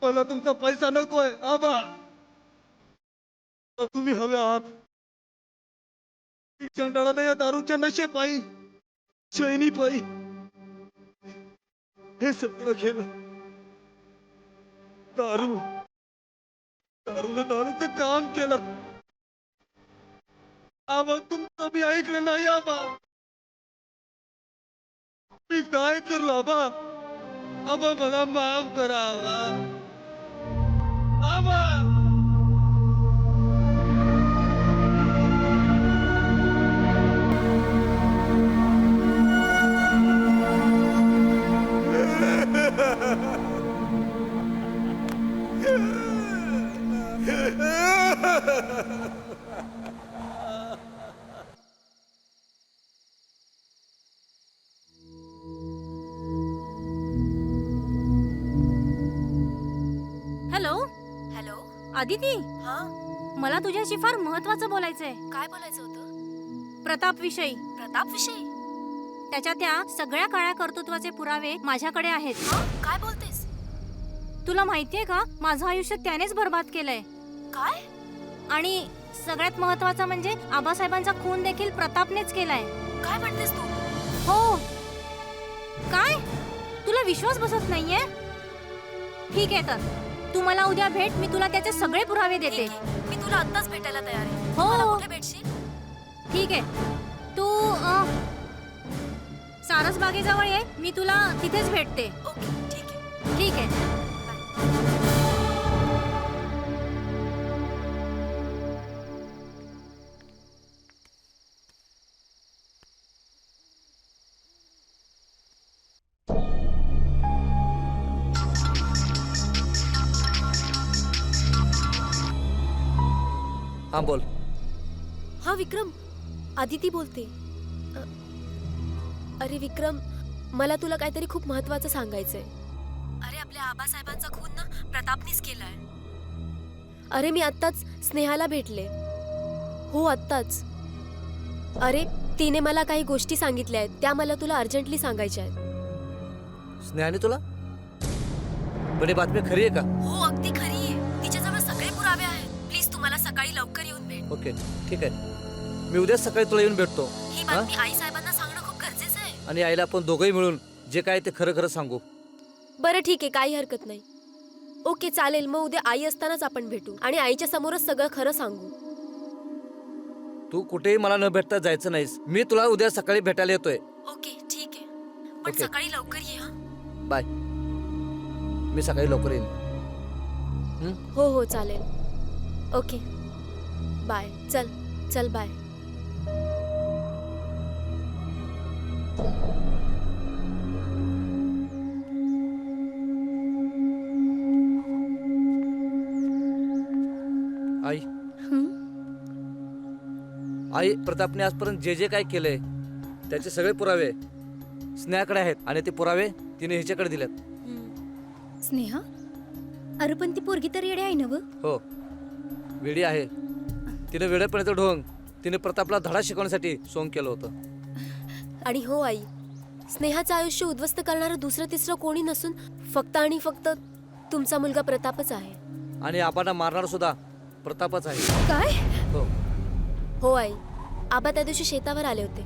मला तुमचा पैसा नकोय आबा. तुम्ही हवे आहात. चंडाळानं या दारूच्या नशेपायी, चैनीपायी हे सगळं केलं. दारूचं काम केलं. आबा तुमचं मी ऐकलं नाही आबा. मी काय करू आबा? आबा मला माफ करा आबा. Hello hello. आदिती, हा, मला तुझ्याशी फार महत्वाचं बोलायचंय. काय बोलायचं होतं? प्रताप विषयी. प्रताप विषयी? त्याच्या त्या सगळ्या काळ्या कर्तृत्वाचे पुरावे माझ्याकडे आहेत. काय बोलतेस? तुला माहितीये का, माझं आयुष्य त्यानेच बर्बाद केलंय. काय? आणि सगळ्यात महत्वाचं म्हणजे आबासाहेबांचा खून देखील प्रतापनेच केलाय. काय म्हणतेस तू? हो. काय तुला विश्वास बसत नाहीये? ठीक आहे, तर तू मला उद्या भेट. मी तुला त्याचे सगळे पुरावे देते. मी तुला आत्ताच भेटायला तयार आहे. हो. कुठे भेटशील? ठीक आहे, तू सारसबागेजवळ ये. मी तुला तिथेच भेटते. ओके, ठीक आहे. ठीक आहे. हा बोल. हा विक्रम, आदिती बोलते. अरे विक्रम, मला तुला काहीतरी खूप महत्वाचं सांगायचंय. अरे आपल्या आबासाहेबांचा खून ना प्रतापनीच केलाय. अरे मी आत्ताच स्नेहाला भेटले. हो आत्ताच. अरे तिने मला काही गोष्टी सांगितल्या आहेत, त्या मला तुला अर्जंटली सांगायच्या आहेत. स्नेहाने तुला? पण ही बातमी खरी आहे का? हो अगदी खरी आहे. तिच्याजवळ सगळे पुरावे आहेत. प्लीज तुम्हाला सकाळी लवकर येऊन भेट. ओके ठीक आहे, मी उद्या सकाळी तुला येऊन भेटतो. ही बातमी आई साहेबांना सांगणं खूप गरजेचं आहे. आणि आईला आपण दोघंही मिळून जे काय ते खरं खरं सांगू. बरं ठीक आहे, काही हरकत नाही. ओके चालेल, मग उद्या आई असतानाच आपण भेटू आणि आईच्या समोरच सगळं खरं सांगू. तू कुठेही मला न भेटता जायचं नाहीस. मी तुला उद्या सकाळी भेटायला येतोय. ओके ठीक आहे, पण ओके. सकाळी लवकर ये. हा बाय. मी सकाळी लवकर येईन. हो हो चालेल. Okay bye. चल चल बाय. आई, प्रतापने आजपर्यंत जे जे काय केलंय त्याचे सगळे पुरावे स्नेहाकडे आहेत आणि ते पुरावे तिने हिच्याकडे दिलेत. स्नेहा, अरे पण ती पोरगी तर येडे आहे ना व? हो, वेडी आहे. तिने वेडेपणाचं ढोंग तिने प्रतापला धडा शिकवण्यासाठी सोंग केलं होतं. आणि हो आई, स्नेहाचं आयुष्य उद्ध्वस्त करणारं दुसरं तिसरं कोणी नसून फक्त आणि फक्त तुमचा मुलगा प्रतापच आहे. आणि आबांना मारणार सुद्धा प्रतापच आहे. काय? हो. हो आई, आबा त्या दिवशी शेतावर आले होते.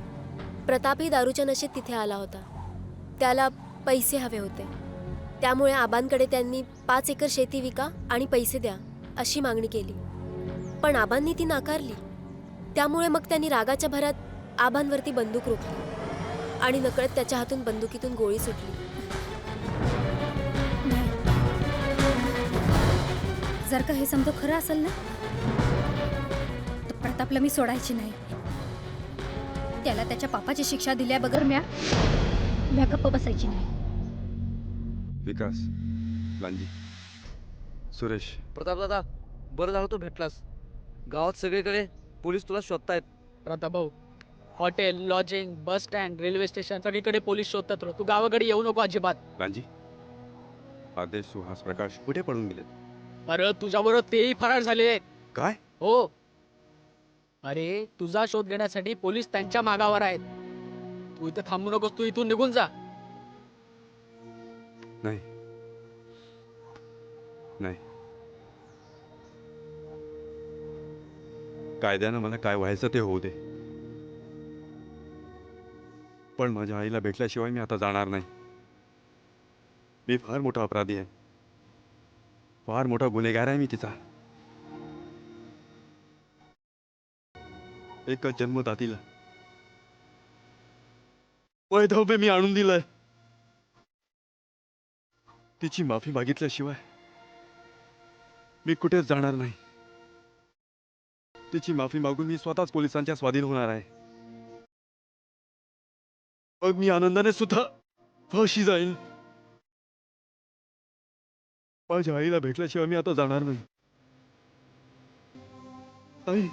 प्रतापही दारूच्या नशेत तिथे आला होता. त्याला पैसे हवे होते, त्यामुळे आबांकडे त्यांनी 5 एकर शेती विका आणि पैसे द्या अशी मागणी केली. पण आबांनी ती नाकारली. त्यामुळे मग त्यांनी रागाच्या भरात आबांवरती बंदूक रोखली आणि नकळत त्याच्या हातून बंदुकीतून गोळी सुटली. जर का हे समजा खरं असेल ना, तर प्रतापला मी सोडायची नाही. त्याला त्याच्या पापाची शिक्षा दिल्या बगर म्या गप्प बसायची नाही. विकास, लांजी, सुरेश. प्रताप दादा, बरं झालं तू भेटलास. गावात सगळीकडे पोलीस तुला शोधतायत. प्रताप भाऊ, hotel, lodging, bus stand, railway station सगळीकडे पोलीस शोधतात. तू गावाकडे येऊ नको अजिबात. लांजी, आदेश, सुहास, प्रकाश कुठे पडून गेलेत? अरे तुझ्याबरोबर तेही फरार झाले आहेत. काय? हो. अरे तुझा शोध घेण्यासाठी पोलीस त्यांच्या मागावर आहेत. तू इथे थांबू नकोस, तू इथून निघून जा. नाही नाही, कायद्यानं मला काय व्हायचं ते होऊ दे, पण माझ्या आईला भेटल्याशिवाय मी आता जाणार नाही. मी फार मोठा अपराधी आहे, फार मोठा गुन्हेगार आहे मी तिचा. एका जन्मदातीला वैधव्य मी आणून दिलंय. तिची माफी मागितल्याशिवाय मी कुठेच जाणार नाही. तिची माफी मागून मी स्वतःच पोलिसांच्या स्वाधीन होणार आहे. मग मी आनंदाने सुद्धा फाशी जाईन. माझ्या आईला भेटल्याशिवाय मी आता जाणार नाही. आई,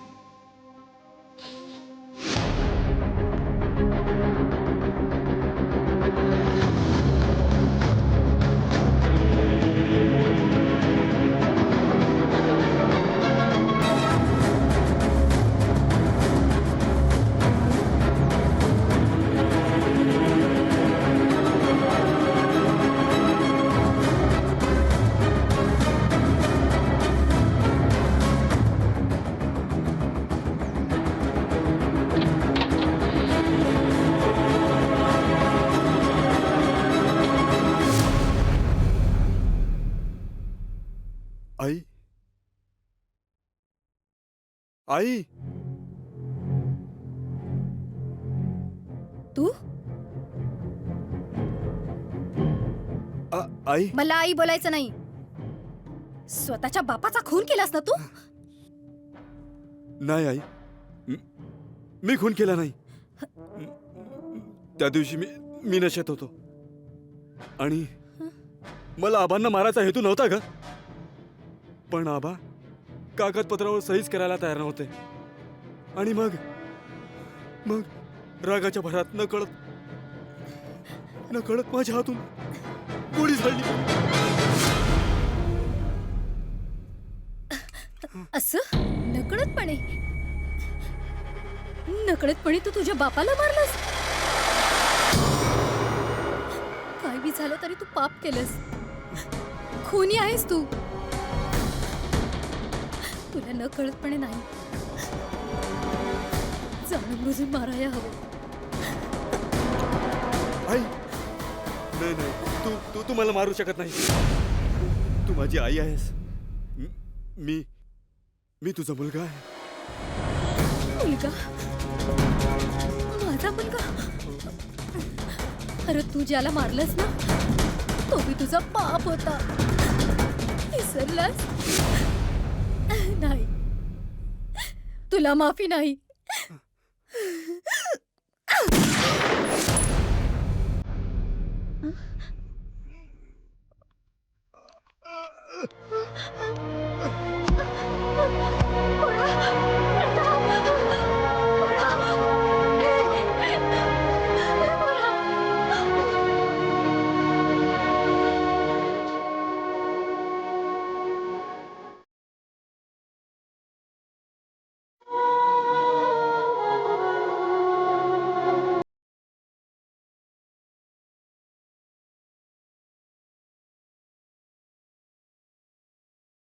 आई, आई, तू? आई, मला आई बोलायचं नाही. स्वतःच्या बापाचा खून केलास ना तू? नाही आई, मी खून केला नाही. त्या दिवशी मी नशेत होतो आणि मला आबांना मारायचा हेतू नव्हता का, पण आबा कागदपत्रावर सहीच करायला तयार नव्हते आणि मग रागाच्या भरात नकळत माझ्या हातून गोळी झाली. असं नकळतपणे तू तुझ्या बापाला मारलंस? काय बी झालं तरी तू पाप केलंस. खुनी आहेस तू. तुला नकळतपणे नाही, जाणून बुजून मारायला हवं. आई, नाही, तू मला मारू शकत नाही. तू माझी आई आहेस. मी तुझा मुलगा आहे. मुलगा? माझा मुलगा? अरे तू ज्याला मारलंस ना, तो बी तुझा पाप होता. विसरलास? नाही, तुला माफी नाही. कोण